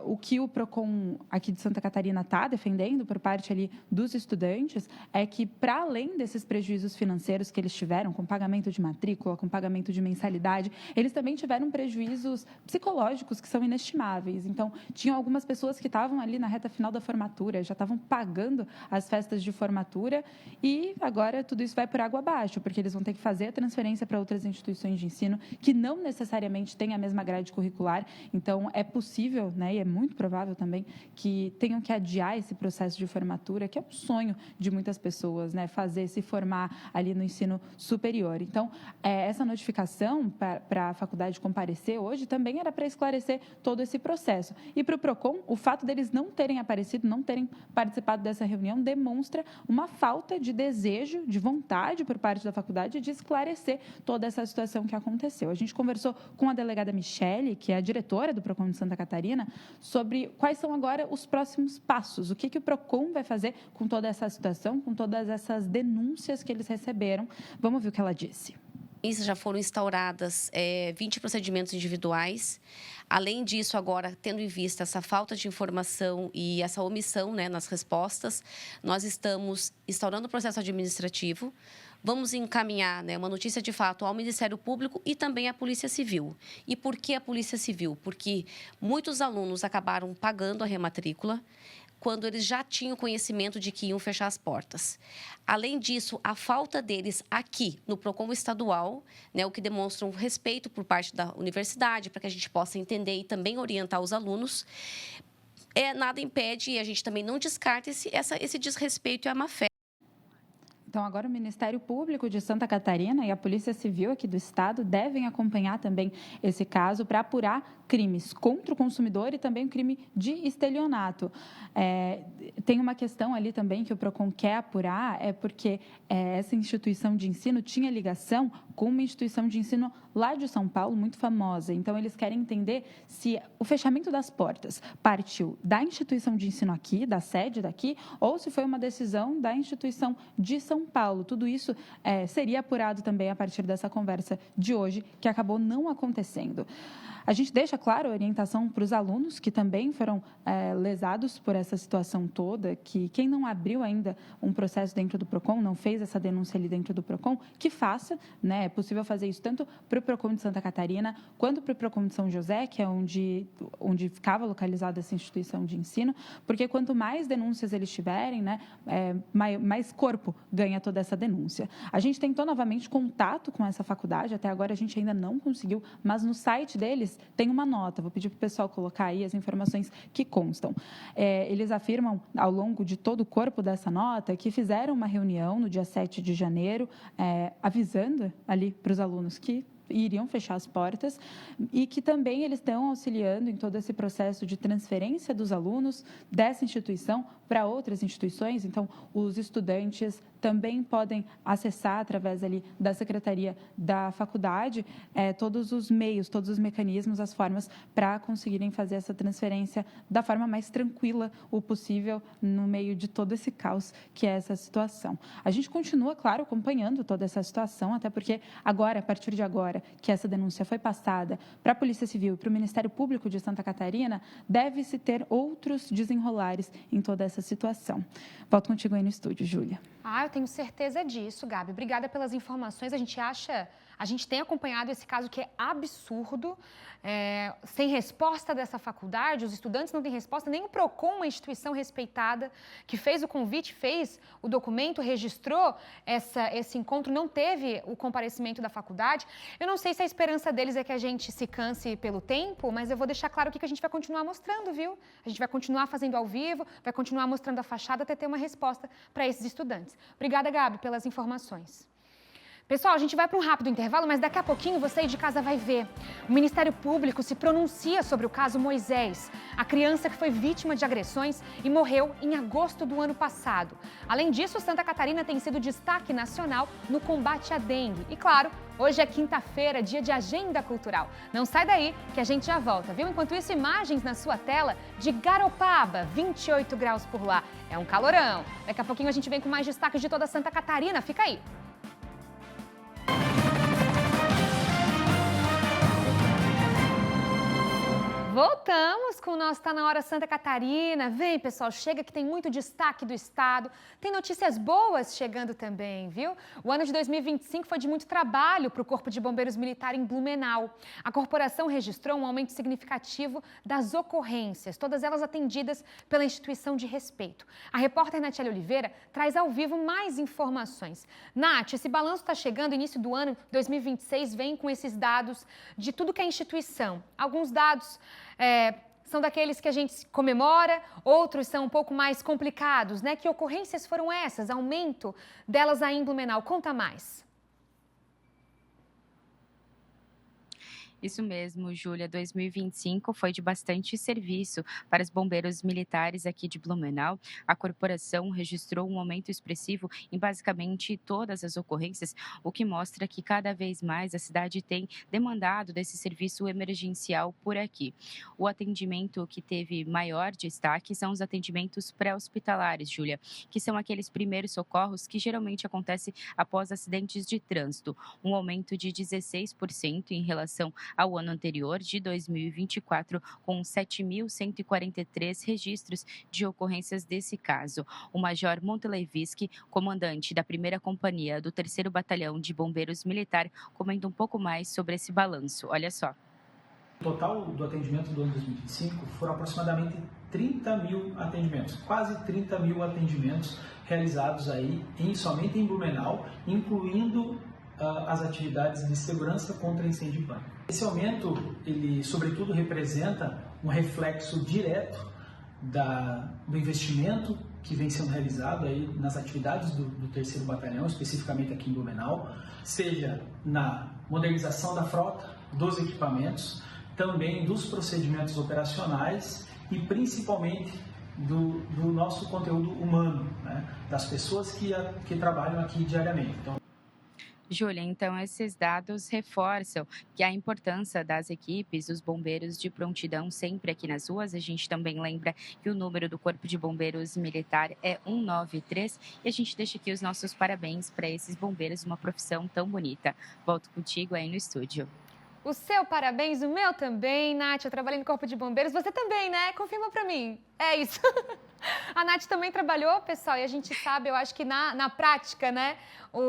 O que o Procon aqui de Santa Catarina está defendendo por parte ali dos estudantes é que, para além desses prejuízos financeiros que eles tiveram com pagamento de matrícula, com pagamento de mensalidade, eles também tiveram prejuízos psicológicos que são inestimáveis. Então, tinham algumas pessoas que estavam ali na reta final da formatura, já estavam pagando as festas de formatura e agora tudo isso vai por água abaixo, porque eles vão ter que fazer a transferência para outras instituições de ensino que não necessariamente têm a mesma grade curricular. Então, é possível, né, e é muito provável também que tenham que adiar esse processo de formatura, que é um sonho de muitas pessoas, né, se formar ali no ensino superior. Então, essa notificação para a faculdade comparecer hoje também era para esclarecer todo esse processo. E para o Procon, o fato deles não terem aparecido, não terem participado dessa reunião, demonstra uma falta de desejo, de vontade por parte da faculdade de esclarecer toda essa situação que aconteceu. A gente conversou com a delegada Michele, que é a diretora do Procon de Santa Catarina, sobre quais são agora os próximos passos, o que o Procon vai fazer com toda essa situação, com todas essas denúncias que eles receberam. Vamos ver o que ela disse. Já foram instauradas 20 procedimentos individuais. Além disso, agora, tendo em vista essa falta de informação e essa omissão, né, nas respostas, nós estamos instaurando o processo administrativo. Vamos encaminhar, né, uma notícia de fato ao Ministério Público e também à Polícia Civil. E por que a Polícia Civil? Porque muitos alunos acabaram pagando a rematrícula. quando eles já tinham conhecimento de que iam fechar as portas. Além disso, a falta deles aqui no PROCON estadual, né, o que demonstra um respeito por parte da universidade, para que a gente possa entender e também orientar os alunos, nada impede e a gente também não descarta esse desrespeito e a má-fé. Então, agora o Ministério Público de Santa Catarina e a Polícia Civil aqui do Estado devem acompanhar também esse caso para apurar crimes contra o consumidor e também o crime de estelionato. Tem uma questão ali também que o PROCON quer apurar, porque essa instituição de ensino tinha ligação com uma instituição de ensino lá de São Paulo, muito famosa. Então, eles querem entender se o fechamento das portas partiu da instituição de ensino aqui, da sede daqui, ou se foi uma decisão da instituição de São Paulo. Tudo isso seria apurado também a partir dessa conversa de hoje, que acabou não acontecendo. A gente deixa, claro, a orientação para os alunos que também foram lesados por essa situação toda, que quem não abriu ainda um processo dentro do PROCON, não fez essa denúncia ali dentro do PROCON, que faça, né? É possível fazer isso tanto para o PROCON de Santa Catarina, quanto para o PROCON de São José, que é onde ficava localizada essa instituição de ensino, porque quanto mais denúncias eles tiverem, né, mais corpo ganha toda essa denúncia. A gente tentou novamente contato com essa faculdade, até agora a gente ainda não conseguiu, mas no site deles tem uma nota, vou pedir para o pessoal colocar aí as informações que constam. Eles afirmam, ao longo de todo o corpo dessa nota, que fizeram uma reunião no dia 7 de janeiro, avisando ali para os alunos que iriam fechar as portas e que também eles estão auxiliando em todo esse processo de transferência dos alunos dessa instituição para outras instituições. Então, os estudantes também podem acessar, através ali da secretaria da faculdade, todos os meios, todos os mecanismos, as formas para conseguirem fazer essa transferência da forma mais tranquila o possível no meio de todo esse caos que é essa situação. A gente continua, claro, acompanhando toda essa situação, até porque agora, a partir de agora, que essa denúncia foi passada para a Polícia Civil e para o Ministério Público de Santa Catarina, deve-se ter outros desenrolares em toda essa situação. Volto contigo aí no estúdio, Júlia. Eu tenho certeza disso, Gabi. Obrigada pelas informações. A gente tem acompanhado esse caso que é absurdo, sem resposta dessa faculdade, os estudantes não têm resposta, nem o PROCON, uma instituição respeitada, que fez o convite, fez o documento, registrou esse encontro, não teve o comparecimento da faculdade. Eu não sei se a esperança deles é que a gente se canse pelo tempo, mas eu vou deixar claro aqui que a gente vai continuar mostrando, viu? A gente vai continuar fazendo ao vivo, vai continuar mostrando a fachada até ter uma resposta para esses estudantes. Obrigada, Gabi, pelas informações. Pessoal, a gente vai para um rápido intervalo, mas daqui a pouquinho você aí de casa vai ver. O Ministério Público se pronuncia sobre o caso Moisés, a criança que foi vítima de agressões e morreu em agosto do ano passado. Além disso, Santa Catarina tem sido destaque nacional no combate à dengue. E claro, hoje é quinta-feira, dia de agenda cultural. Não sai daí que a gente já volta, viu? Enquanto isso, imagens na sua tela de Garopaba, 28 graus por lá. É um calorão. Daqui a pouquinho a gente vem com mais destaques de toda Santa Catarina. Fica aí. Voltamos com o nosso Tá Na Hora Santa Catarina. Vem, pessoal, chega que tem muito destaque do estado. Tem notícias boas chegando também, viu? O ano de 2025 foi de muito trabalho para o Corpo de Bombeiros Militar em Blumenau. A corporação registrou um aumento significativo das ocorrências, todas elas atendidas pela instituição de respeito. A repórter Natiele Oliveira traz ao vivo mais informações. Nath, esse balanço está chegando, início do ano 2026 vem com esses dados de tudo que é instituição. Alguns dados são daqueles que a gente comemora, outros são um pouco mais complicados, né? Que ocorrências foram essas? Aumento delas aí em Blumenau. Conta mais. Isso mesmo, Júlia. 2025 foi de bastante serviço para os bombeiros militares aqui de Blumenau. A corporação registrou um aumento expressivo em basicamente todas as ocorrências, o que mostra que cada vez mais a cidade tem demandado desse serviço emergencial por aqui. O atendimento que teve maior destaque são os atendimentos pré-hospitalares, Júlia, que são aqueles primeiros socorros que geralmente acontecem após acidentes de trânsito. Um aumento de 16% em relação ao ano anterior, de 2024, com 7.143 registros de ocorrências desse caso. O Major Montelevisky, comandante da 1ª Companhia do 3º Batalhão de Bombeiros Militar, comenta um pouco mais sobre esse balanço. Olha só. O total do atendimento do ano 2025 foram aproximadamente 30 mil atendimentos, quase 30 mil atendimentos realizados aí somente em Blumenau, incluindo as atividades de segurança contra incêndio e pânico. Esse aumento, ele sobretudo representa um reflexo direto do investimento que vem sendo realizado aí nas atividades do 3º Batalhão, especificamente aqui em Blumenau, seja na modernização da frota, dos equipamentos, também dos procedimentos operacionais e principalmente do nosso conteúdo humano, né? Das pessoas que trabalham aqui diariamente. Então, Júlia, então esses dados reforçam que a importância das equipes, dos bombeiros de prontidão sempre aqui nas ruas. A gente também lembra que o número do Corpo de Bombeiros Militar é 193 e a gente deixa aqui os nossos parabéns para esses bombeiros, uma profissão tão bonita. Volto contigo aí no estúdio. O seu parabéns, o meu também. Nath, eu trabalhei no Corpo de Bombeiros, você também, né? Confirma pra mim. É isso. A Nath também trabalhou, pessoal, e a gente sabe, eu acho que na prática, né,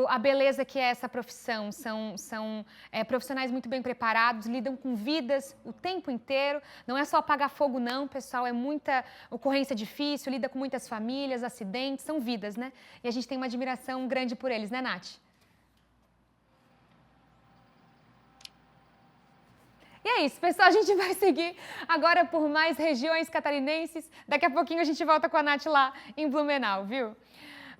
a beleza que é essa profissão. São profissionais muito bem preparados, lidam com vidas o tempo inteiro. Não é só apagar fogo, não, pessoal, é muita ocorrência difícil, lida com muitas famílias, acidentes, são vidas, né? E a gente tem uma admiração grande por eles, né, Nath? E é isso, pessoal, a gente vai seguir agora por mais regiões catarinenses. Daqui a pouquinho a gente volta com a Nath lá em Blumenau, viu?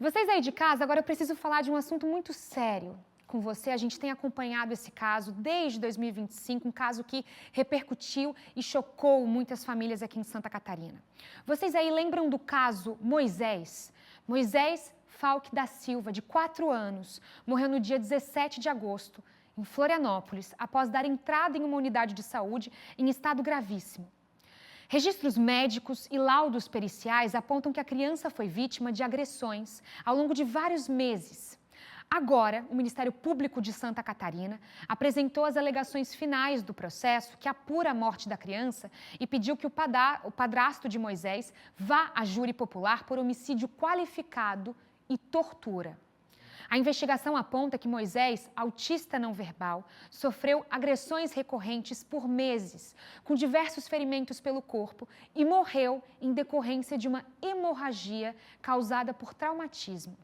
Vocês aí de casa, agora eu preciso falar de um assunto muito sério com você. A gente tem acompanhado esse caso desde 2025, um caso que repercutiu e chocou muitas famílias aqui em Santa Catarina. Vocês aí lembram do caso Moisés? Moisés Falque da Silva, de 4 anos, morreu no dia 17 de agosto, em Florianópolis, após dar entrada em uma unidade de saúde em estado gravíssimo. Registros médicos e laudos periciais apontam que a criança foi vítima de agressões ao longo de vários meses. Agora, o Ministério Público de Santa Catarina apresentou as alegações finais do processo que apura a morte da criança e pediu que o padrasto de Moisés vá à júri popular por homicídio qualificado e tortura. A investigação aponta que Moisés, autista não verbal, sofreu agressões recorrentes por meses, com diversos ferimentos pelo corpo e morreu em decorrência de uma hemorragia causada por traumatismo.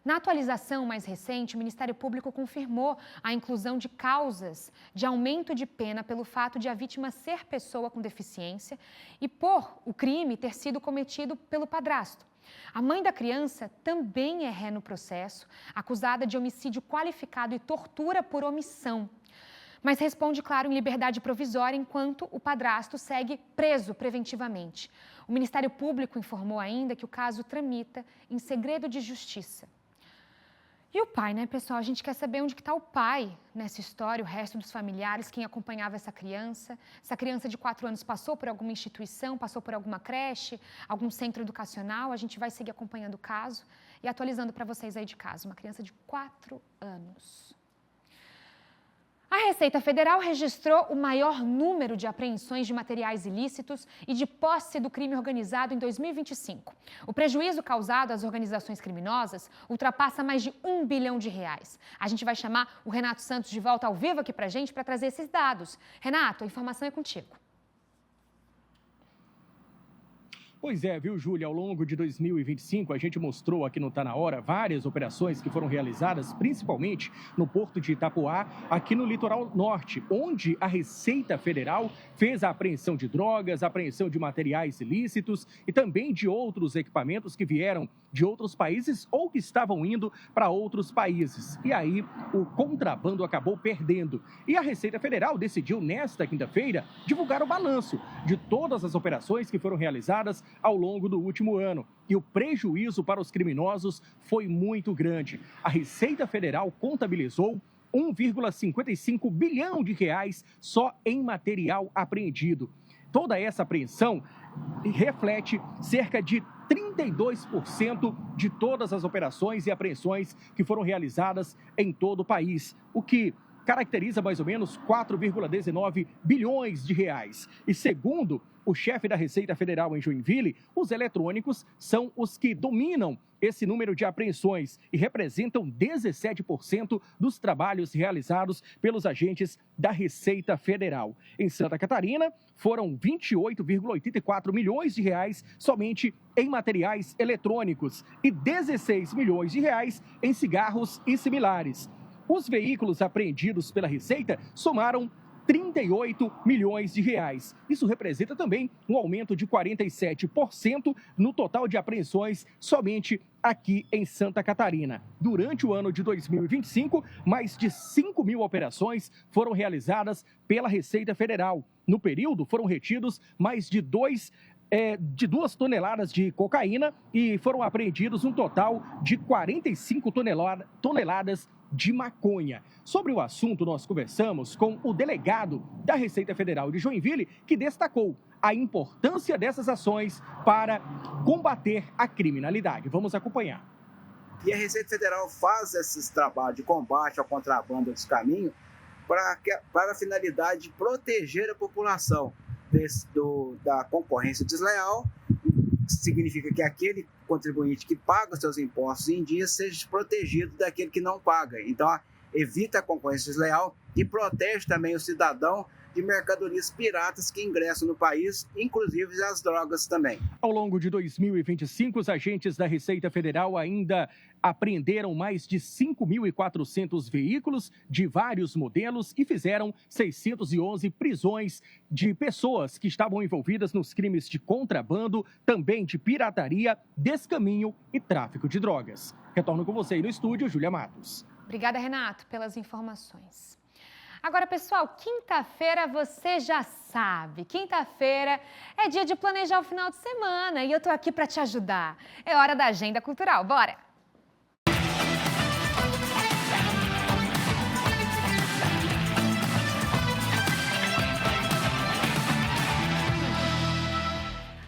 Na atualização mais recente, o Ministério Público confirmou a inclusão de causas de aumento de pena pelo fato de a vítima ser pessoa com deficiência e por o crime ter sido cometido pelo padrasto. A mãe da criança também é ré no processo, acusada de homicídio qualificado e tortura por omissão, mas responde, claro, em liberdade provisória, enquanto o padrasto segue preso preventivamente. O Ministério Público informou ainda que o caso tramita em segredo de justiça. E o pai, né, pessoal? A gente quer saber onde está o pai nessa história, o resto dos familiares, quem acompanhava essa criança. Essa criança de 4 anos passou por alguma instituição, passou por alguma creche, algum centro educacional. A gente vai seguir acompanhando o caso e atualizando para vocês aí de casa. Uma criança de 4 anos. A Receita Federal registrou o maior número de apreensões de materiais ilícitos e de posse do crime organizado em 2025. O prejuízo causado às organizações criminosas ultrapassa mais de R$1 bilhão. A gente vai chamar o Renato Santos de volta ao vivo aqui pra gente para trazer esses dados. Renato, a informação é contigo. Pois é, viu, Júlia? Ao longo de 2025, a gente mostrou aqui no Tá Na Hora várias operações que foram realizadas, principalmente no Porto de Itapuá, aqui no litoral norte, onde a Receita Federal fez a apreensão de drogas, a apreensão de materiais ilícitos e também de outros equipamentos que vieram de outros países ou que estavam indo para outros países. E aí, o contrabando acabou perdendo. E a Receita Federal decidiu, nesta quinta-feira, divulgar o balanço de todas as operações que foram realizadas ao longo do último ano. E o prejuízo para os criminosos foi muito grande. A Receita Federal contabilizou R$1,55 bilhão só em material apreendido. Toda essa apreensão reflete cerca de 32% de todas as operações e apreensões que foram realizadas em todo o país, o que caracteriza mais ou menos 4,19 bilhões de reais. E segundo o chefe da Receita Federal em Joinville, os eletrônicos são os que dominam esse número de apreensões e representam 17% dos trabalhos realizados pelos agentes da Receita Federal. Em Santa Catarina, foram 28,84 milhões de reais somente em materiais eletrônicos e 16 milhões de reais em cigarros e similares. Os veículos apreendidos pela Receita somaram 38 milhões de reais. Isso representa também um aumento de 47% no total de apreensões somente aqui em Santa Catarina. Durante o ano de 2025, mais de 5 mil operações foram realizadas pela Receita Federal. No período, foram retidos mais de 2 toneladas de cocaína e foram apreendidos um total de 45 toneladas de maconha. Sobre o assunto, nós conversamos com o delegado da Receita Federal de Joinville, que destacou a importância dessas ações para combater a criminalidade. Vamos acompanhar. E a Receita Federal faz esses trabalhos de combate ao contrabando dos caminhos para a finalidade de proteger a população da concorrência desleal. Significa que aquele contribuinte que paga os seus impostos em dia seja protegido daquele que não paga. Então, evita a concorrência desleal e protege também o cidadão de mercadorias piratas que ingressam no país, inclusive as drogas também. Ao longo de 2025, os agentes da Receita Federal ainda apreenderam mais de 5.400 veículos de vários modelos e fizeram 611 prisões de pessoas que estavam envolvidas nos crimes de contrabando, também de pirataria, descaminho e tráfico de drogas. Retorno com você aí no estúdio, Júlia Matos. Obrigada, Renato, pelas informações. Agora, pessoal, quinta-feira você já sabe. Quinta-feira é dia de planejar o final de semana e eu tô aqui para te ajudar. É hora da agenda cultural. Bora!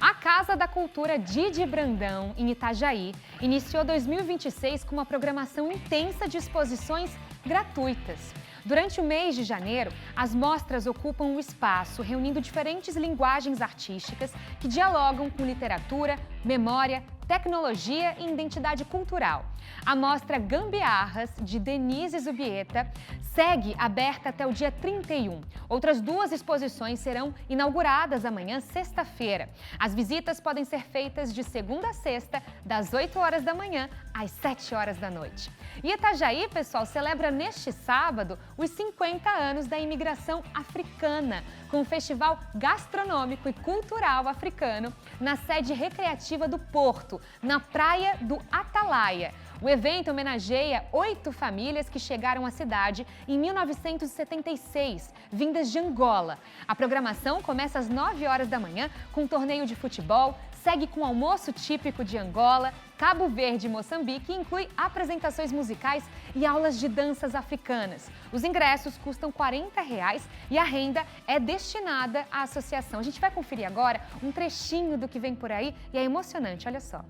A Casa da Cultura Didi Brandão, em Itajaí, iniciou 2026 com uma programação intensa de exposições gratuitas. Durante o mês de janeiro, as mostras ocupam o espaço, reunindo diferentes linguagens artísticas que dialogam com literatura, memória, tecnologia e identidade cultural. A mostra Gambiarras, de Denise Zubieta, segue aberta até o dia 31. Outras 2 exposições serão inauguradas amanhã, sexta-feira. As visitas podem ser feitas de segunda a sexta, das 8 horas da manhã às 7 horas da noite. E Itajaí, pessoal, celebra neste sábado os 50 anos da imigração africana, com um festival gastronômico e cultural africano na sede recreativa do Porto, na Praia do Atalaia. O evento homenageia 8 famílias que chegaram à cidade em 1976, vindas de Angola. A programação começa às 9 horas da manhã com um torneio de futebol, segue com almoço típico de Angola, Cabo Verde e Moçambique e inclui apresentações musicais e aulas de danças africanas. Os ingressos custam R$40 e a renda é destinada à associação. A gente vai conferir agora um trechinho do que vem por aí e é emocionante, olha só.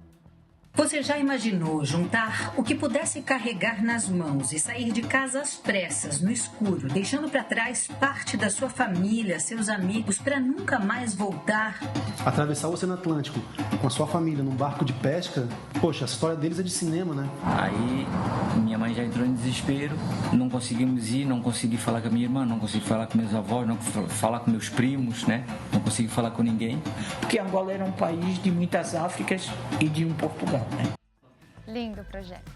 Você já imaginou juntar o que pudesse carregar nas mãos e sair de casa às pressas, no escuro, deixando para trás parte da sua família, seus amigos, para nunca mais voltar? Atravessar o Oceano Atlântico com a sua família num barco de pesca, poxa, a história deles é de cinema, né? Aí minha mãe já entrou em desespero, não conseguimos ir, não consegui falar com a minha irmã, não consegui falar com meus avós, não falar com meus primos, né? Não consegui falar com ninguém. Porque Angola era um país de muitas Áfricas e de um Portugal. Lindo projeto.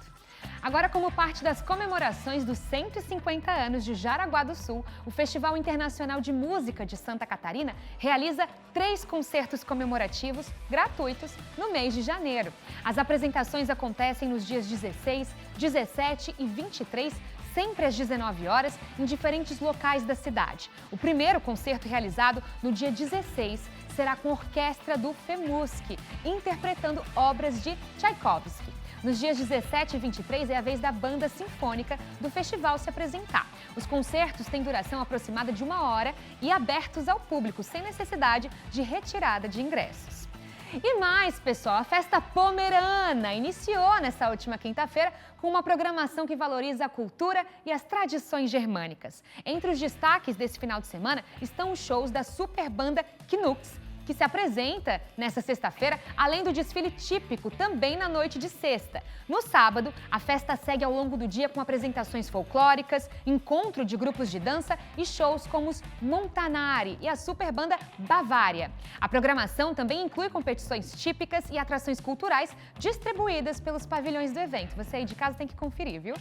Agora, como parte das comemorações dos 150 anos de Jaraguá do Sul, o Festival Internacional de Música de Santa Catarina realiza 3 concertos comemorativos gratuitos no mês de janeiro. As apresentações acontecem nos dias 16, 17 e 23, sempre às 19 horas, em diferentes locais da cidade. O primeiro concerto realizado no dia 16 será com a orquestra do FEMUSC, interpretando obras de Tchaikovsky. Nos dias 17 e 23 é a vez da banda sinfônica do festival se apresentar. Os concertos têm duração aproximada de 1 hora e abertos ao público, sem necessidade de retirada de ingressos. E mais, pessoal, a festa pomerana iniciou nessa última quinta-feira com uma programação que valoriza a cultura e as tradições germânicas. Entre os destaques desse final de semana estão os shows da super banda Knux, que se apresenta nesta sexta-feira, além do desfile típico também na noite de sexta. No sábado, a festa segue ao longo do dia com apresentações folclóricas, encontro de grupos de dança e shows como os Montanari e a super banda Bavária. A programação também inclui competições típicas e atrações culturais distribuídas pelos pavilhões do evento. Você aí de casa tem que conferir, viu?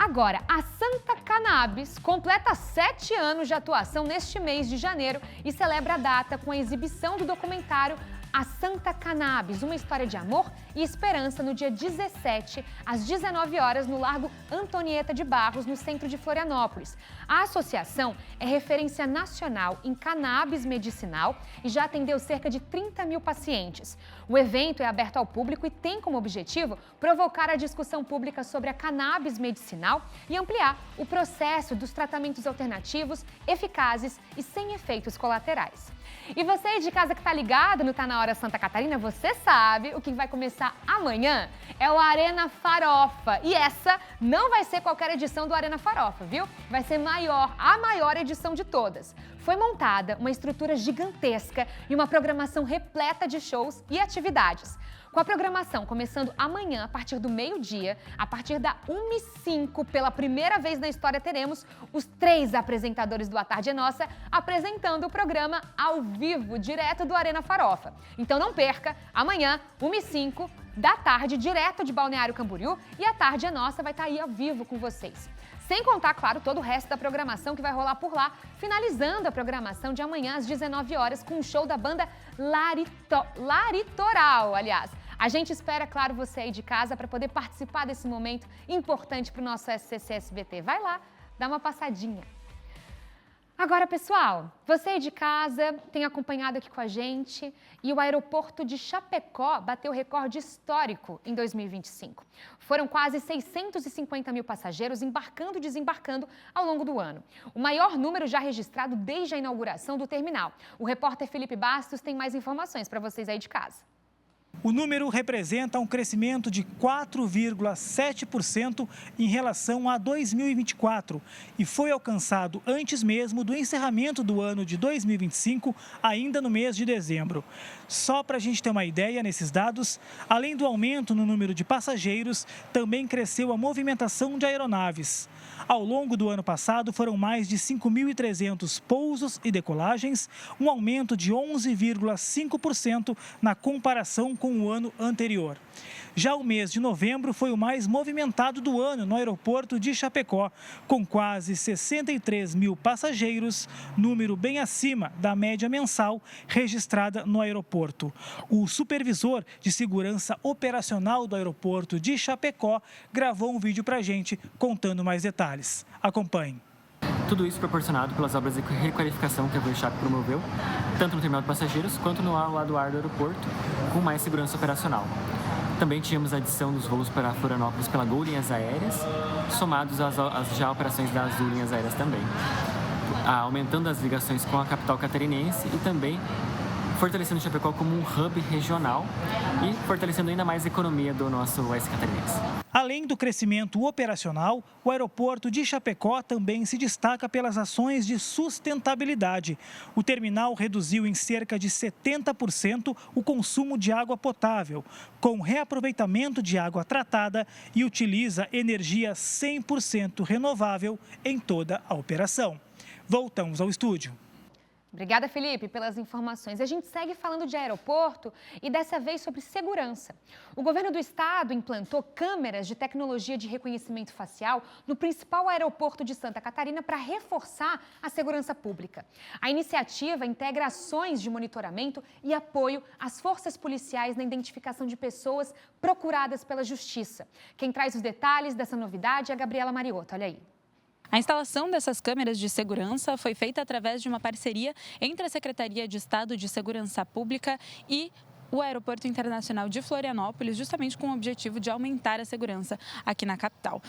Agora, a Santa Cannabis completa 7 anos de atuação neste mês de janeiro e celebra a data com a exibição do documentário A Santa Cannabis, uma história de amor e esperança, no dia 17, às 19 horas, no Largo Antonieta de Barros, no centro de Florianópolis. A associação é referência nacional em cannabis medicinal e já atendeu cerca de 30 mil pacientes. O evento é aberto ao público e tem como objetivo provocar a discussão pública sobre a cannabis medicinal e ampliar o processo dos tratamentos alternativos, eficazes e sem efeitos colaterais. E você aí de casa que tá ligado no Tá Na Hora Santa Catarina, você sabe o que vai começar amanhã? É o Arena Farofa. E essa não vai ser qualquer edição do Arena Farofa, viu? Vai ser a maior edição de todas. Foi montada uma estrutura gigantesca e uma programação repleta de shows e atividades. Com a programação começando amanhã, a partir do meio-dia, a partir da 1h05, pela primeira vez na história, teremos os 3 apresentadores do A Tarde é Nossa apresentando o programa ao vivo, direto do Arena Farofa. Então não perca, amanhã, 1h05 da tarde, direto de Balneário Camboriú, e A Tarde é Nossa vai estar aí ao vivo com vocês. Sem contar, claro, todo o resto da programação que vai rolar por lá, finalizando a programação de amanhã às 19 horas com o show da banda Laritoral, aliás. A gente espera, claro, você aí de casa para poder participar desse momento importante para o nosso SCC SBT. Vai lá, dá uma passadinha. Agora, pessoal, você aí de casa tem acompanhado aqui com a gente e o aeroporto de Chapecó bateu recorde histórico em 2025. Foram quase 650 mil passageiros embarcando e desembarcando ao longo do ano. O maior número já registrado desde a inauguração do terminal. O repórter Felipe Bastos tem mais informações para vocês aí de casa. O número representa um crescimento de 4,7% em relação a 2024 e foi alcançado antes mesmo do encerramento do ano de 2025, ainda no mês de dezembro. Só para a gente ter uma ideia nesses dados, além do aumento no número de passageiros, também cresceu a movimentação de aeronaves. Ao longo do ano passado, foram mais de 5.300 pousos e decolagens, um aumento de 11,5% na comparação com o ano anterior. Já o mês de novembro foi o mais movimentado do ano no aeroporto de Chapecó, com quase 63 mil passageiros, número bem acima da média mensal registrada no aeroporto. O supervisor de segurança operacional do aeroporto de Chapecó gravou um vídeo para a gente contando mais detalhes. Acompanhe. Tudo isso proporcionado pelas obras de requalificação que a Voychap promoveu, tanto no terminal de passageiros quanto no lado ar do aeroporto, com mais segurança operacional. Também tínhamos a adição dos voos para Florianópolis pela Gol Linhas Aéreas, somados às já operações das Azul Linhas Aéreas também, aumentando as ligações com a capital catarinense e também fortalecendo o Chapecó como um hub regional e fortalecendo ainda mais a economia do nosso oeste catarinense. Além do crescimento operacional, o aeroporto de Chapecó também se destaca pelas ações de sustentabilidade. O terminal reduziu em cerca de 70% o consumo de água potável, com reaproveitamento de água tratada e utiliza energia 100% renovável em toda a operação. Voltamos ao estúdio. Obrigada, Felipe, pelas informações. A gente segue falando de aeroporto e dessa vez sobre segurança. O governo do estado implantou câmeras de tecnologia de reconhecimento facial no principal aeroporto de Santa Catarina para reforçar a segurança pública. A iniciativa integra ações de monitoramento e apoio às forças policiais na identificação de pessoas procuradas pela justiça. Quem traz os detalhes dessa novidade é a Gabriela Mariotto. Olha aí. A instalação dessas câmeras de segurança foi feita através de uma parceria entre a Secretaria de Estado de Segurança Pública e o Aeroporto Internacional de Florianópolis, justamente com o objetivo de aumentar a segurança aqui na capital.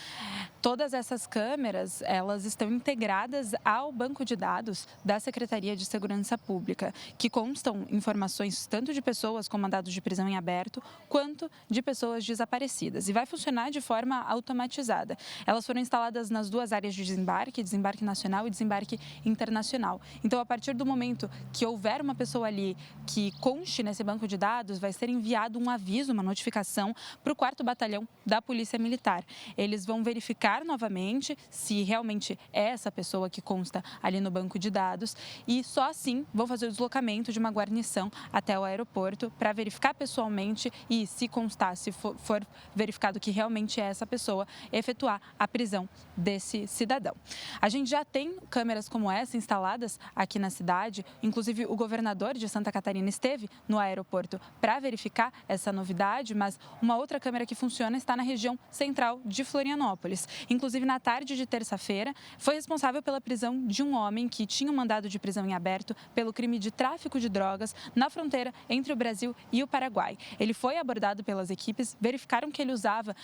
Todas essas câmeras, elas estão integradas ao banco de dados da Secretaria de Segurança Pública, que constam informações tanto de pessoas com mandados de prisão em aberto, quanto de pessoas desaparecidas. E vai funcionar de forma automatizada. Elas foram instaladas nas duas áreas de desembarque nacional e desembarque internacional. Então, a partir do momento que houver uma pessoa ali que conste nesse banco de dados, vai ser enviado um aviso, uma notificação para o 4º Batalhão da Polícia Militar. Eles vão verificar novamente se realmente é essa pessoa que consta ali no banco de dados e só assim vão fazer o deslocamento de uma guarnição até o aeroporto para verificar pessoalmente e, se constar, se for verificado que realmente é essa pessoa, efetuar a prisão desse cidadão. A gente já tem câmeras como essa instaladas aqui na cidade, inclusive o governador de Santa Catarina esteve no aeroporto para verificar essa novidade, mas uma outra câmera que funciona está na região central de Florianópolis. Inclusive, na tarde de terça-feira, foi responsável pela prisão de um homem que tinha um mandado de prisão em aberto pelo crime de tráfico de drogas na fronteira entre o Brasil e o Paraguai. Ele foi abordado pelas equipes, verificaram que ele usava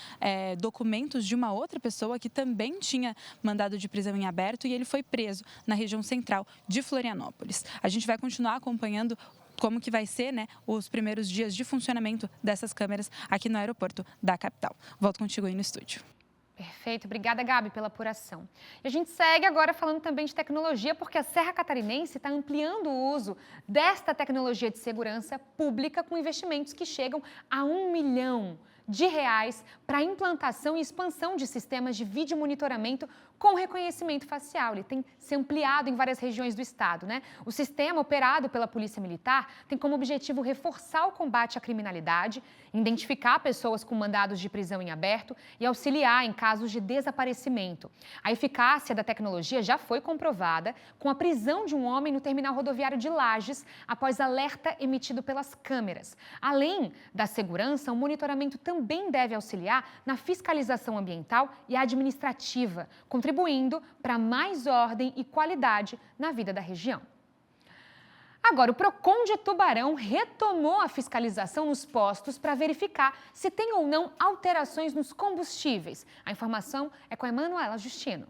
documentos de uma outra pessoa que também tinha mandado de prisão em aberto e ele foi preso na região central de Florianópolis. A gente vai continuar acompanhando como que vai ser, os primeiros dias de funcionamento dessas câmeras aqui no aeroporto da capital. Volto contigo aí no estúdio. Perfeito, obrigada, Gabi, pela apuração. E a gente segue agora falando também de tecnologia, porque a Serra Catarinense está ampliando o uso desta tecnologia de segurança pública com investimentos que chegam a R$1 milhão para a implantação e expansão de sistemas de vídeo monitoramento com reconhecimento facial. Ele tem se ampliado em várias regiões do estado, O sistema operado pela Polícia Militar tem como objetivo reforçar o combate à criminalidade, identificar pessoas com mandados de prisão em aberto e auxiliar em casos de desaparecimento. A eficácia da tecnologia já foi comprovada com a prisão de um homem no terminal rodoviário de Lages após alerta emitido pelas câmeras. Além da segurança, o monitoramento também deve auxiliar na fiscalização ambiental e administrativa, contribuindo para mais ordem e qualidade na vida da região. Agora, o Procon de Tubarão retomou a fiscalização nos postos para verificar se tem ou não alterações nos combustíveis. A informação é com a Emanuela Justino.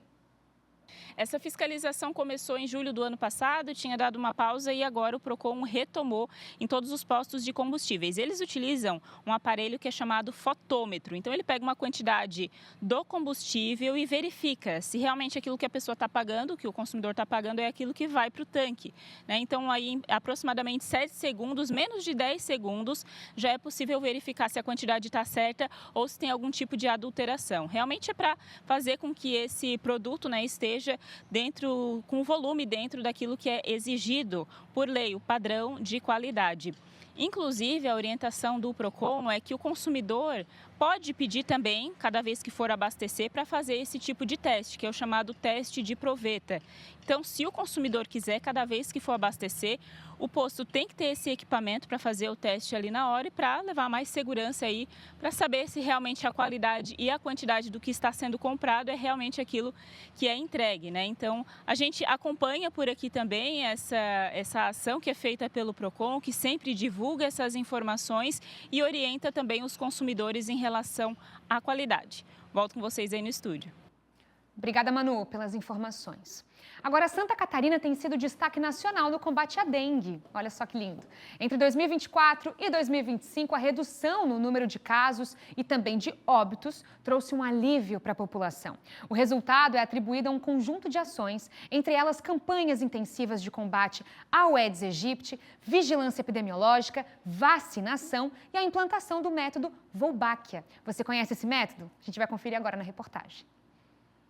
Essa fiscalização começou em julho do ano passado, tinha dado uma pausa e agora o Procon retomou em todos os postos de combustíveis. Eles utilizam um aparelho que é chamado fotômetro. Então, ele pega uma quantidade do combustível e verifica se realmente aquilo que a pessoa está pagando, que o consumidor está pagando, é aquilo que vai para o tanque. Então, aí, em aproximadamente 7 segundos, menos de 10 segundos, já é possível verificar se a quantidade está certa ou se tem algum tipo de adulteração. Realmente é para fazer com que esse produto esteja com o volume dentro daquilo que é exigido por lei, o padrão de qualidade. Inclusive, a orientação do Procon é que o consumidor pode pedir também, cada vez que for abastecer, para fazer esse tipo de teste, que é o chamado teste de proveta. Então, se o consumidor quiser, cada vez que for abastecer, o posto tem que ter esse equipamento para fazer o teste ali na hora e para levar mais segurança aí, para saber se realmente a qualidade e a quantidade do que está sendo comprado é realmente aquilo que é entregue, Então, a gente acompanha por aqui também essa ação que é feita pelo Procon, que sempre divulga essas informações e orienta também os consumidores em relação à qualidade. Volto com vocês aí no estúdio. Obrigada, Manu, pelas informações. Agora, Santa Catarina tem sido destaque nacional no combate à dengue. Olha só que lindo. Entre 2024 e 2025, a redução no número de casos e também de óbitos trouxe um alívio para a população. O resultado é atribuído a um conjunto de ações, entre elas campanhas intensivas de combate ao Aedes aegypti, vigilância epidemiológica, vacinação e a implantação do método Wolbachia. Você conhece esse método? A gente vai conferir agora na reportagem.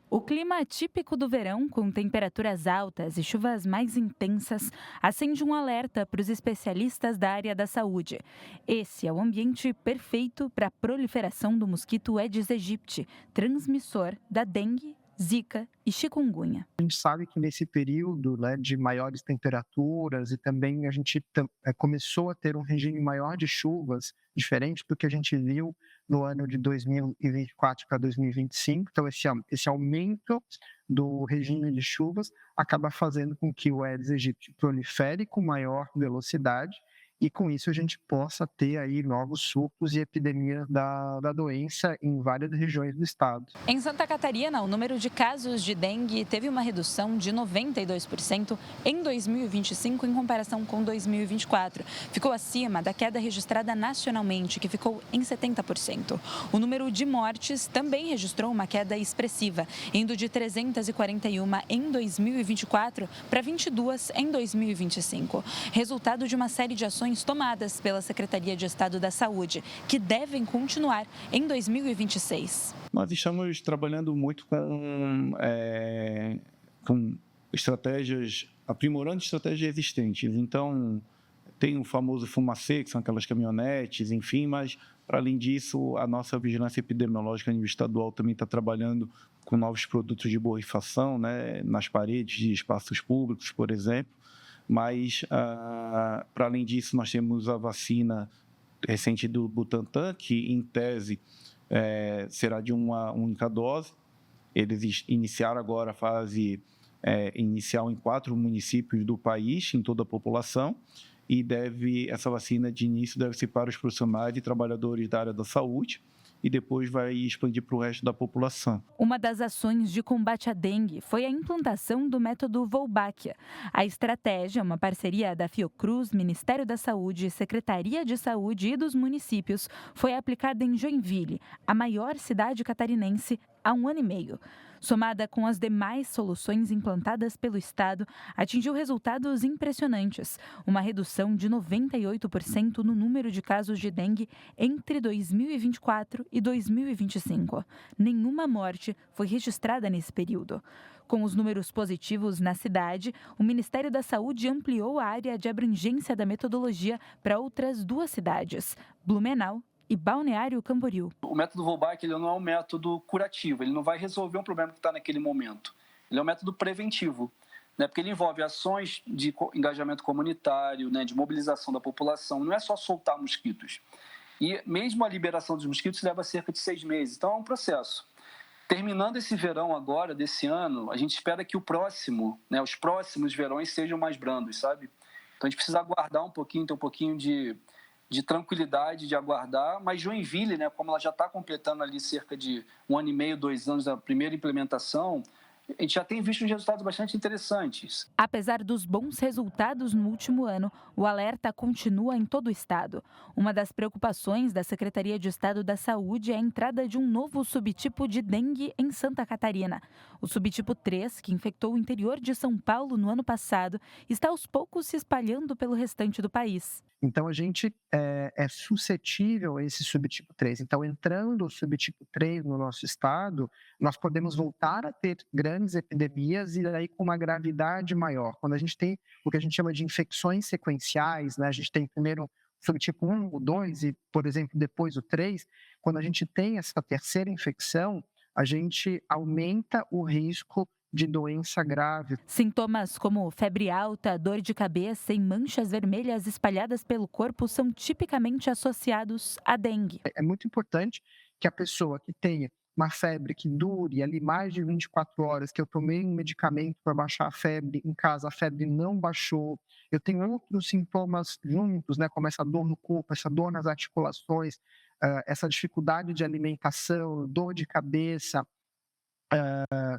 O clima típico do verão, com temperaturas altas e chuvas mais intensas, acende um alerta para os especialistas da área da saúde. Esse é o ambiente perfeito para a proliferação do mosquito Aedes aegypti, transmissor da dengue, zika e chikungunya. A gente sabe que nesse período de maiores temperaturas e também a gente começou a ter um regime maior de chuvas, diferente do que a gente viu no ano de 2024 para 2025. Então, esse aumento do regime de chuvas acaba fazendo com que o Aedes aegypti prolifere com maior velocidade e com isso a gente possa ter aí novos surtos e epidemias da doença em várias regiões do estado. Em Santa Catarina, o número de casos de dengue teve uma redução de 92% em 2025 em comparação com 2024. Ficou acima da queda registrada nacionalmente, que ficou em 70%. O número de mortes também registrou uma queda expressiva, indo de 341 em 2024 para 22 em 2025. Resultado de uma série de ações tomadas pela Secretaria de Estado da Saúde, que devem continuar em 2026. Nós estamos trabalhando muito com estratégias, aprimorando estratégias existentes. Então, tem o famoso Fumacê, que são aquelas caminhonetes, enfim, mas, para além disso, a nossa vigilância epidemiológica a nível estadual também está trabalhando com novos produtos de borrifação, né, nas paredes de espaços públicos, por exemplo. Mas, para além disso, nós temos a vacina recente do Butantan, que, em tese, será de uma única dose. Eles iniciaram agora a fase inicial em 4 municípios do país, em toda a população, e essa vacina de início deve ser para os profissionais e trabalhadores da área da saúde, e depois vai expandir para o resto da população. Uma das ações de combate à dengue foi a implantação do método Wolbachia. A estratégia, uma parceria da Fiocruz, Ministério da Saúde, Secretaria de Saúde e dos municípios, foi aplicada em Joinville, a maior cidade catarinense, há 1 ano e meio. Somada com as demais soluções implantadas pelo Estado, atingiu resultados impressionantes. Uma redução de 98% no número de casos de dengue entre 2024 e 2025. Nenhuma morte foi registrada nesse período. Com os números positivos na cidade, o Ministério da Saúde ampliou a área de abrangência da metodologia para outras 2 cidades, Blumenau e Balneário Camboriú. O método Wolbachia não é um método curativo, ele não vai resolver um problema que está naquele momento. Ele é um método preventivo, né? Porque ele envolve ações de engajamento comunitário, né? De mobilização da população. Não é só soltar mosquitos. E mesmo a liberação dos mosquitos leva cerca de 6 meses. Então é um processo. Terminando esse verão agora, desse ano, a gente espera que o próximo, né? Os próximos verões sejam mais brandos, sabe? Então a gente precisa aguardar um pouquinho, ter um pouquinho de tranquilidade, de aguardar, mas Joinville, né, como ela já está completando ali cerca de 1 ano e meio, 2 anos da primeira implementação, a gente já tem visto uns resultados bastante interessantes. Apesar dos bons resultados no último ano, o alerta continua em todo o estado. Uma das preocupações da Secretaria de Estado da Saúde é a entrada de um novo subtipo de dengue em Santa Catarina. O subtipo 3, que infectou o interior de São Paulo no ano passado, está aos poucos se espalhando pelo restante do país. Então, a gente é suscetível a esse subtipo 3. Então, entrando o subtipo 3 no nosso estado, nós podemos voltar a ter grandes epidemias e aí com uma gravidade maior. Quando a gente tem o que a gente chama de infecções sequenciais, né? A gente tem primeiro o subtipo 1, o 2 e, por exemplo, depois o 3. Quando a gente tem essa terceira infecção, a gente aumenta o risco de doença grave. Sintomas como febre alta, dor de cabeça e manchas vermelhas espalhadas pelo corpo são tipicamente associados à dengue. É muito importante que a pessoa que tenha uma febre que dure ali mais de 24 horas, que eu tomei um medicamento para baixar a febre, em casa a febre não baixou, eu tenho outros sintomas juntos, né, como essa dor no corpo, essa dor nas articulações, essa dificuldade de alimentação, dor de cabeça,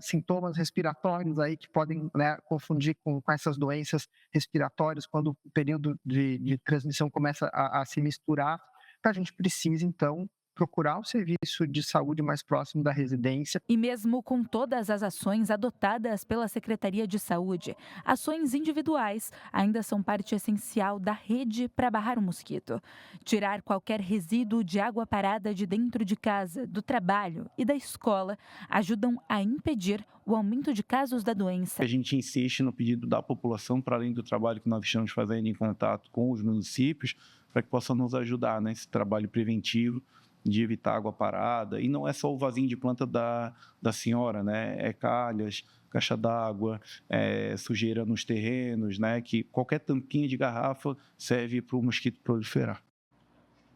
sintomas respiratórios aí que podem, né, confundir com essas doenças respiratórias quando o período de transmissão começa a se misturar. Então, a gente precisa, então, procurar o serviço de saúde mais próximo da residência. E mesmo com todas as ações adotadas pela Secretaria de Saúde, ações individuais ainda são parte essencial da rede para barrar o mosquito. Tirar qualquer resíduo de água parada de dentro de casa, do trabalho e da escola ajudam a impedir o aumento de casos da doença. A gente insiste no pedido da população, para além do trabalho que nós estamos fazendo em contato com os municípios, para que possam nos ajudar nesse trabalho preventivo de evitar água parada. E não é só o vasinho de planta da senhora, né? É calhas, caixa d'água, sujeira nos terrenos, né? Que qualquer tampinha de garrafa serve para o mosquito proliferar.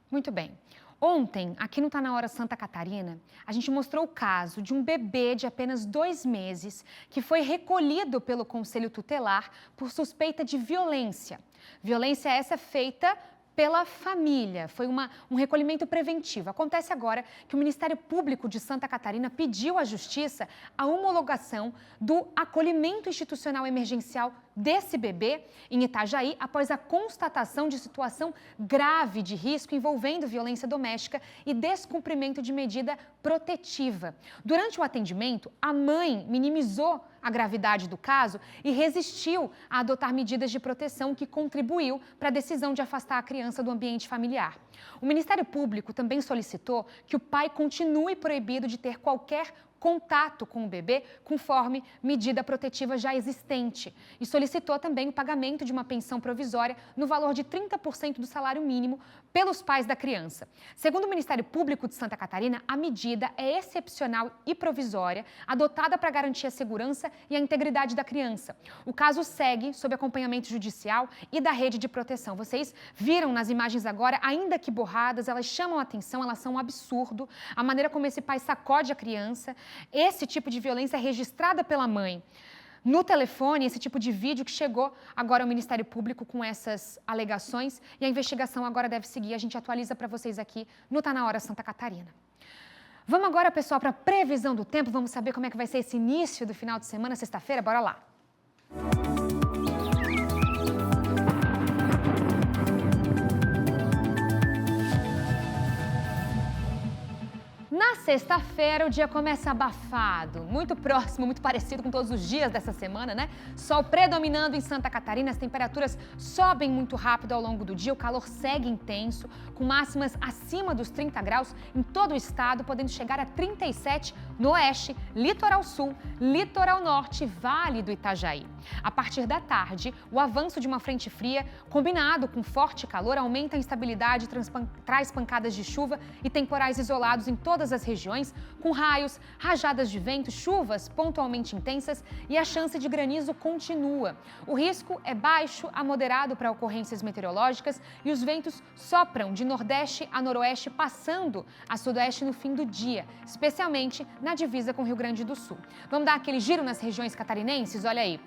Muito bem. Ontem, aqui no Tá Na Hora Santa Catarina, a gente mostrou o caso de um bebê de apenas 2 meses que foi recolhido pelo Conselho Tutelar por suspeita de violência. Violência essa feita pela família. Foi um recolhimento preventivo. Acontece agora que o Ministério Público de Santa Catarina pediu à Justiça a homologação do acolhimento institucional emergencial desse bebê em Itajaí após a constatação de situação grave de risco envolvendo violência doméstica e descumprimento de medida protetiva. Durante o atendimento, a mãe minimizou a gravidade do caso e resistiu a adotar medidas de proteção que contribuiu para a decisão de afastar a criança do ambiente familiar. O Ministério Público também solicitou que o pai continue proibido de ter qualquer contato com o bebê, conforme medida protetiva já existente. E solicitou também o pagamento de uma pensão provisória no valor de 30% do salário mínimo pelos pais da criança. Segundo o Ministério Público de Santa Catarina, a medida é excepcional e provisória, adotada para garantir a segurança e a integridade da criança. O caso segue sob acompanhamento judicial e da rede de proteção. Vocês viram nas imagens agora, ainda que borradas, elas chamam a atenção, elas são um absurdo. A maneira como esse pai sacode a criança. Esse tipo de violência é registrada pela mãe no telefone, esse tipo de vídeo que chegou agora ao Ministério Público com essas alegações e a investigação agora deve seguir. A gente atualiza para vocês aqui no Tá Na Hora Santa Catarina. Vamos agora, pessoal, para a previsão do tempo. Vamos saber como é que vai ser esse início do final de semana, sexta-feira? Bora lá! Na sexta-feira, o dia começa abafado, muito próximo, muito parecido com todos os dias dessa semana, né? Sol predominando em Santa Catarina, as temperaturas sobem muito rápido ao longo do dia, o calor segue intenso, com máximas acima dos 30 graus em todo o estado, podendo chegar a 37 no oeste, litoral sul, litoral norte, Vale do Itajaí. A partir da tarde, o avanço de uma frente fria, combinado com forte calor, aumenta a instabilidade, traz pancadas de chuva e temporais isolados em todas as regiões, com raios, rajadas de vento, chuvas pontualmente intensas e a chance de granizo continua. O risco é baixo a moderado para ocorrências meteorológicas e os ventos sopram de nordeste a noroeste, passando a sudoeste no fim do dia, especialmente na divisa com o Rio Grande do Sul. Vamos dar aquele giro nas regiões catarinenses? Olha aí.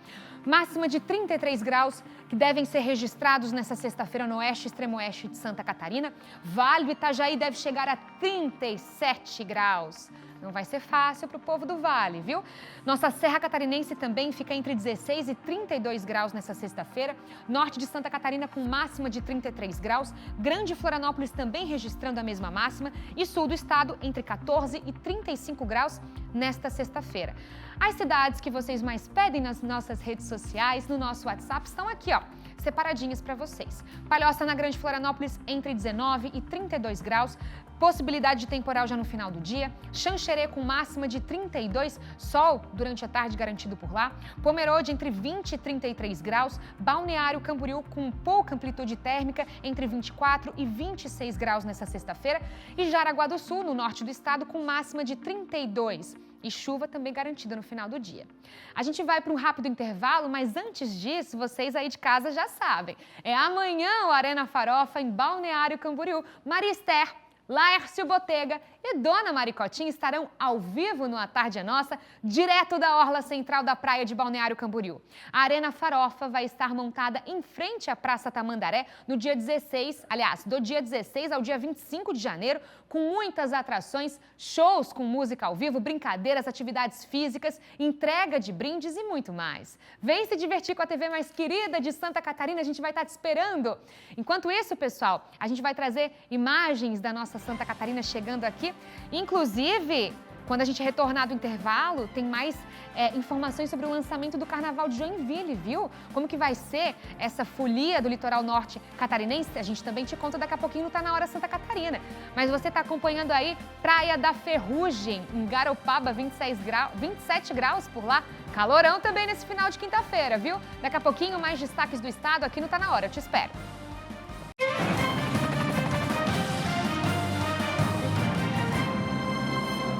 Máxima de 33 graus que devem ser registrados nessa sexta-feira no oeste e extremo oeste de Santa Catarina. Vale do Itajaí deve chegar a 37 graus. Não vai ser fácil para o povo do Vale, viu? Nossa Serra Catarinense também fica entre 16 e 32 graus nessa sexta-feira. Norte de Santa Catarina com máxima de 33 graus. Grande Florianópolis também registrando a mesma máxima. E sul do estado entre 14 e 35 graus nesta sexta-feira. As cidades que vocês mais pedem nas nossas redes sociais, no nosso WhatsApp, estão aqui, ó, separadinhas para vocês. Palhoça na Grande Florianópolis entre 19 e 32 graus. Possibilidade de temporal já no final do dia. Xanxerê com máxima de 32, sol durante a tarde garantido por lá. Pomerode entre 20 e 33 graus. Balneário Camboriú com pouca amplitude térmica entre 24 e 26 graus nessa sexta-feira. E Jaraguá do Sul, no norte do estado, com máxima de 32. E chuva também garantida no final do dia. A gente vai para um rápido intervalo, mas antes disso, vocês aí de casa já sabem. É amanhã o Arena Farofa em Balneário Camboriú. Maria Esther, Laércio Botega e Dona Maricotinha estarão ao vivo no A Tarde é Nossa, direto da orla central da praia de Balneário Camboriú. A Arena Farofa vai estar montada em frente à Praça Tamandaré no dia 16, aliás, do dia 16 ao dia 25 de janeiro, com muitas atrações, shows com música ao vivo, brincadeiras, atividades físicas, entrega de brindes e muito mais. Vem se divertir com a TV mais querida de Santa Catarina, a gente vai estar te esperando. Enquanto isso, pessoal, a gente vai trazer imagens da nossa Santa Catarina chegando aqui. Inclusive, quando a gente retornar do intervalo, tem mais informações sobre o lançamento do Carnaval de Joinville, viu? Como que vai ser essa folia do litoral norte catarinense? A gente também te conta daqui a pouquinho no Tá Na Hora Santa Catarina. Mas você está acompanhando aí Praia da Ferrugem, em Garopaba, 27 graus por lá. Calorão também nesse final de quinta-feira, viu? Daqui a pouquinho, mais destaques do estado aqui no Tá Na Hora. Eu te espero.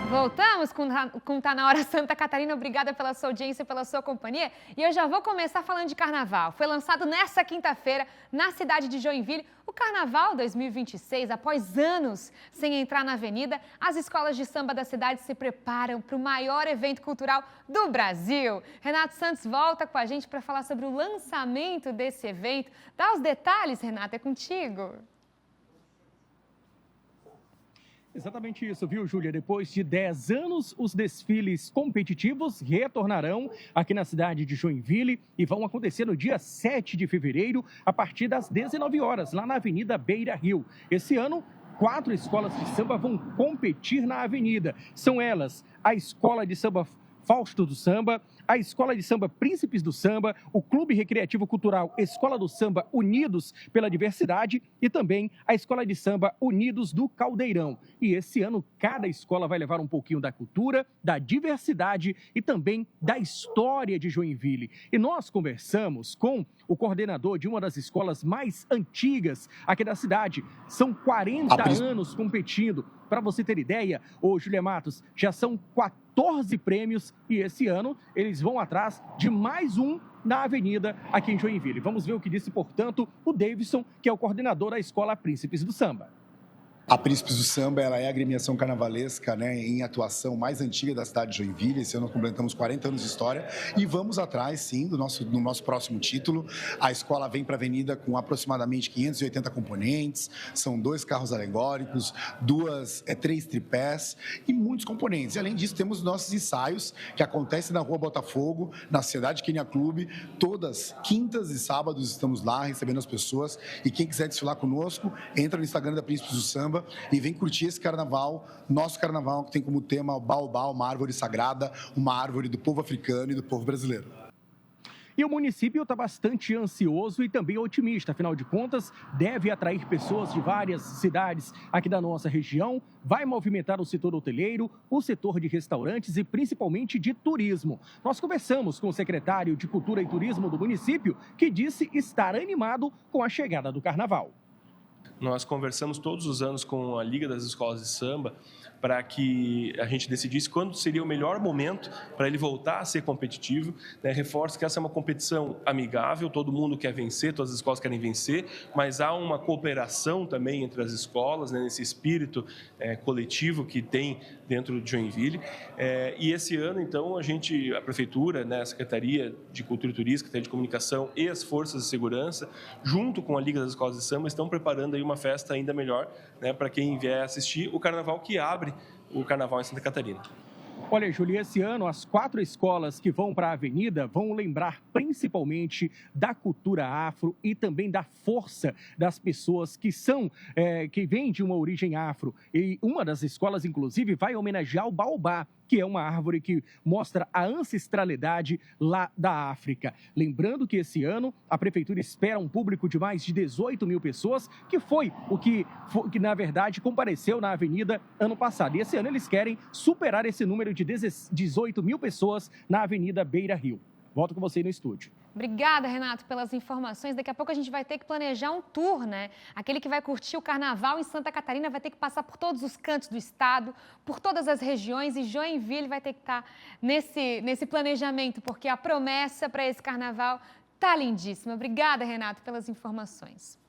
Voltamos com Tá Na Hora Santa Catarina. Obrigada pela sua audiência, pela sua companhia. E eu já vou começar falando de carnaval. Foi lançado nessa quinta-feira, na cidade de Joinville, o Carnaval 2026. Após anos sem entrar na avenida, as escolas de samba da cidade se preparam para o maior evento cultural do Brasil. Renato Santos volta com a gente para falar sobre o lançamento desse evento. Dá os detalhes, Renato, é contigo. Exatamente isso, viu, Júlia? Depois de 10 anos, os desfiles competitivos retornarão aqui na cidade de Joinville e vão acontecer no dia 7 de fevereiro, a partir das 19 horas, lá na Avenida Beira Rio. Esse ano, 4 escolas de samba vão competir na avenida. São elas a Escola de Samba Fausto do Samba, a Escola de Samba Príncipes do Samba, o Clube Recreativo Cultural Escola do Samba Unidos pela Diversidade e também a Escola de Samba Unidos do Caldeirão. E esse ano, cada escola vai levar um pouquinho da cultura, da diversidade e também da história de Joinville. E nós conversamos com o coordenador de uma das escolas mais antigas aqui da cidade. São 40 anos competindo. Para você ter ideia, ô Julia Matos, já são 14 prêmios e esse ano eles vão atrás de mais um na avenida aqui em Joinville. Vamos ver o que disse, portanto, o Davidson, que é o coordenador da Escola Príncipes do Samba. A Príncipes do Samba, ela é a agremiação carnavalesca, né, em atuação mais antiga da cidade de Joinville. Esse ano nós completamos 40 anos de história e vamos atrás, sim, do nosso próximo título. A escola vem para a avenida com aproximadamente 580 componentes, são 2 carros alegóricos, 3 tripés e muitos componentes. E, além disso, temos nossos ensaios que acontecem na Rua Botafogo, na Sociedade Quênia Clube. Todas quintas e sábados estamos lá recebendo as pessoas e quem quiser desfilar conosco, entra no Instagram da Príncipes do Samba e vem curtir esse carnaval, nosso carnaval, que tem como tema o Baobá, uma árvore sagrada, uma árvore do povo africano e do povo brasileiro. E o município está bastante ansioso e também otimista, afinal de contas, deve atrair pessoas de várias cidades aqui da nossa região, vai movimentar o setor hoteleiro, o setor de restaurantes e principalmente de turismo. Nós conversamos com o secretário de Cultura e Turismo do município, que disse estar animado com a chegada do carnaval. Nós conversamos todos os anos com a Liga das Escolas de Samba para que a gente decidisse quando seria o melhor momento para ele voltar a ser competitivo. Reforço que essa é uma competição amigável, todo mundo quer vencer, todas as escolas querem vencer, mas há uma cooperação também entre as escolas, nesse espírito coletivo que tem dentro de Joinville. E esse ano, então, a Prefeitura, a Secretaria de Cultura e Turismo, Secretaria de Comunicação e as Forças de Segurança, junto com a Liga das Escolas de Samba, estão preparando aí uma festa ainda melhor, para quem vier assistir o carnaval que abre o carnaval em Santa Catarina. Olha, Júlia, esse ano as 4 escolas que vão para a avenida vão lembrar principalmente da cultura afro e também da força das pessoas que vêm de uma origem afro. E uma das escolas, inclusive, vai homenagear o baobá, que é uma árvore que mostra a ancestralidade lá da África. Lembrando que esse ano a Prefeitura espera um público de mais de 18 mil pessoas, que foi o que na verdade, compareceu na avenida ano passado. E esse ano eles querem superar esse número de 18 mil pessoas na Avenida Beira Rio. Volto com você aí no estúdio. Obrigada, Renato, pelas informações. Daqui a pouco a gente vai ter que planejar um tour, né? Aquele que vai curtir o carnaval em Santa Catarina vai ter que passar por todos os cantos do estado, por todas as regiões, e Joinville vai ter que estar nesse planejamento, porque a promessa para esse carnaval tá lindíssima. Obrigada, Renato, pelas informações.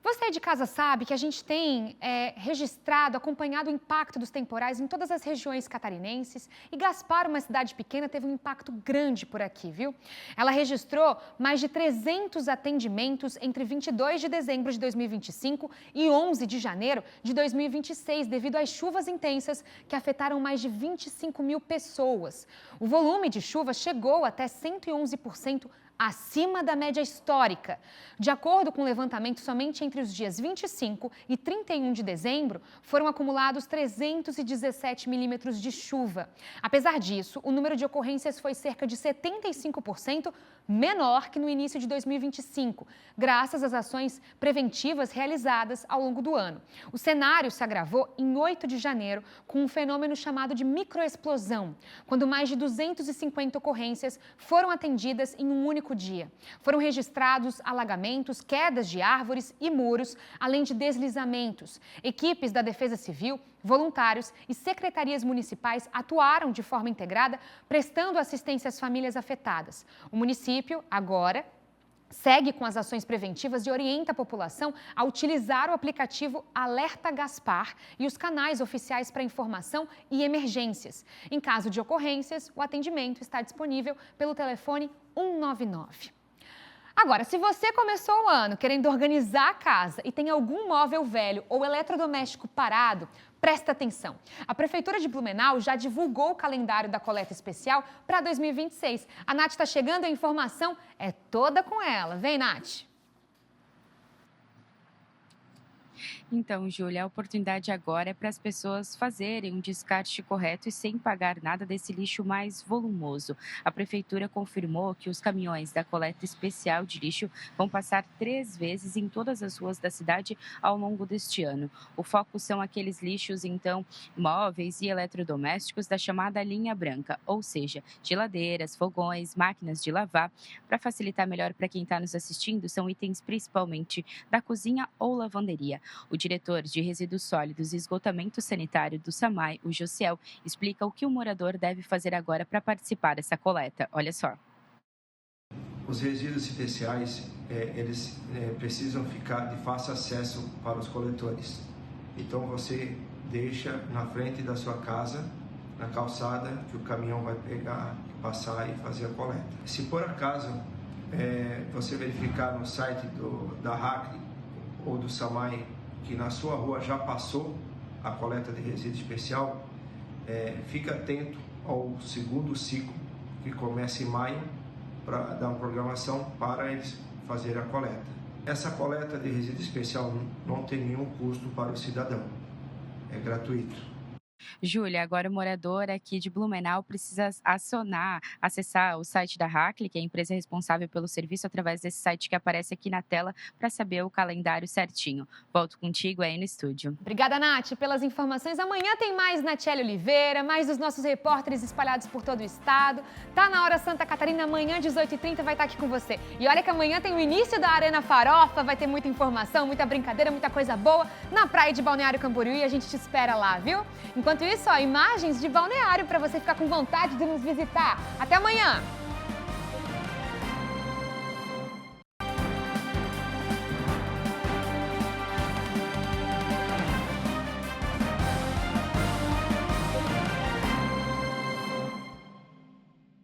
Você de casa sabe que a gente tem registrado, acompanhado o impacto dos temporais em todas as regiões catarinenses, e Gaspar, uma cidade pequena, teve um impacto grande por aqui, viu? Ela registrou mais de 300 atendimentos entre 22 de dezembro de 2025 e 11 de janeiro de 2026, devido às chuvas intensas que afetaram mais de 25 mil pessoas. O volume de chuva chegou até 111% acima da média histórica. De acordo com o levantamento, somente entre os dias 25 e 31 de dezembro foram acumulados 317 milímetros de chuva. Apesar disso, o número de ocorrências foi cerca de 75% menor que no início de 2025, graças às ações preventivas realizadas ao longo do ano. O cenário se agravou em 8 de janeiro com um fenômeno chamado de microexplosão, quando mais de 250 ocorrências foram atendidas em um único dia. Foram registrados alagamentos, quedas de árvores e muros, além de deslizamentos. Equipes da Defesa Civil, voluntários e secretarias municipais atuaram de forma integrada, prestando assistência às famílias afetadas. O município, agora, segue com as ações preventivas e orienta a população a utilizar o aplicativo Alerta Gaspar e os canais oficiais para informação e emergências. Em caso de ocorrências, o atendimento está disponível pelo telefone 199. Agora, se você começou o ano querendo organizar a casa e tem algum móvel velho ou eletrodoméstico parado, presta atenção. A Prefeitura de Blumenau já divulgou o calendário da coleta especial para 2026. A Nath está chegando, a informação é toda com ela. Vem, Nath! Então, Júlia, a oportunidade agora é para as pessoas fazerem um descarte correto e sem pagar nada desse lixo mais volumoso. A Prefeitura confirmou que os caminhões da coleta especial de lixo vão passar 3 vezes em todas as ruas da cidade ao longo deste ano. O foco são aqueles lixos, então, móveis e eletrodomésticos da chamada linha branca, ou seja, geladeiras, fogões, máquinas de lavar. Para facilitar melhor para quem está nos assistindo, são itens principalmente da cozinha ou lavanderia. O diretor de Resíduos Sólidos e Esgotamento Sanitário do SAMAI, o Josiel, explica o que o morador deve fazer agora para participar dessa coleta. Olha só. Os resíduos especiais, eles precisam ficar de fácil acesso para os coletores. Então você deixa na frente da sua casa, na calçada, que o caminhão vai pegar, passar e fazer a coleta. Se por acaso você verificar no site da RACRE ou do SAMAI que na sua rua já passou a coleta de resíduo especial, fica atento ao segundo ciclo, que começa em maio, para dar uma programação para eles fazerem a coleta. Essa coleta de resíduo especial não tem nenhum custo para o cidadão, é gratuito. Júlia, agora o morador aqui de Blumenau precisa acessar o site da RACRE, que é a empresa responsável pelo serviço, através desse site que aparece aqui na tela, para saber o calendário certinho. Volto contigo aí no estúdio. Obrigada, Nath, pelas informações. Amanhã tem mais Nathalie Oliveira, mais dos nossos repórteres espalhados por todo o estado. Tá na Hora Santa Catarina, amanhã, 18h30, vai estar aqui com você. E olha que amanhã tem o início da Arena Farofa, vai ter muita informação, muita brincadeira, muita coisa boa na praia de Balneário Camboriú e a gente te espera lá, viu? Enquanto isso, imagens de Balneário para você ficar com vontade de nos visitar. Até amanhã!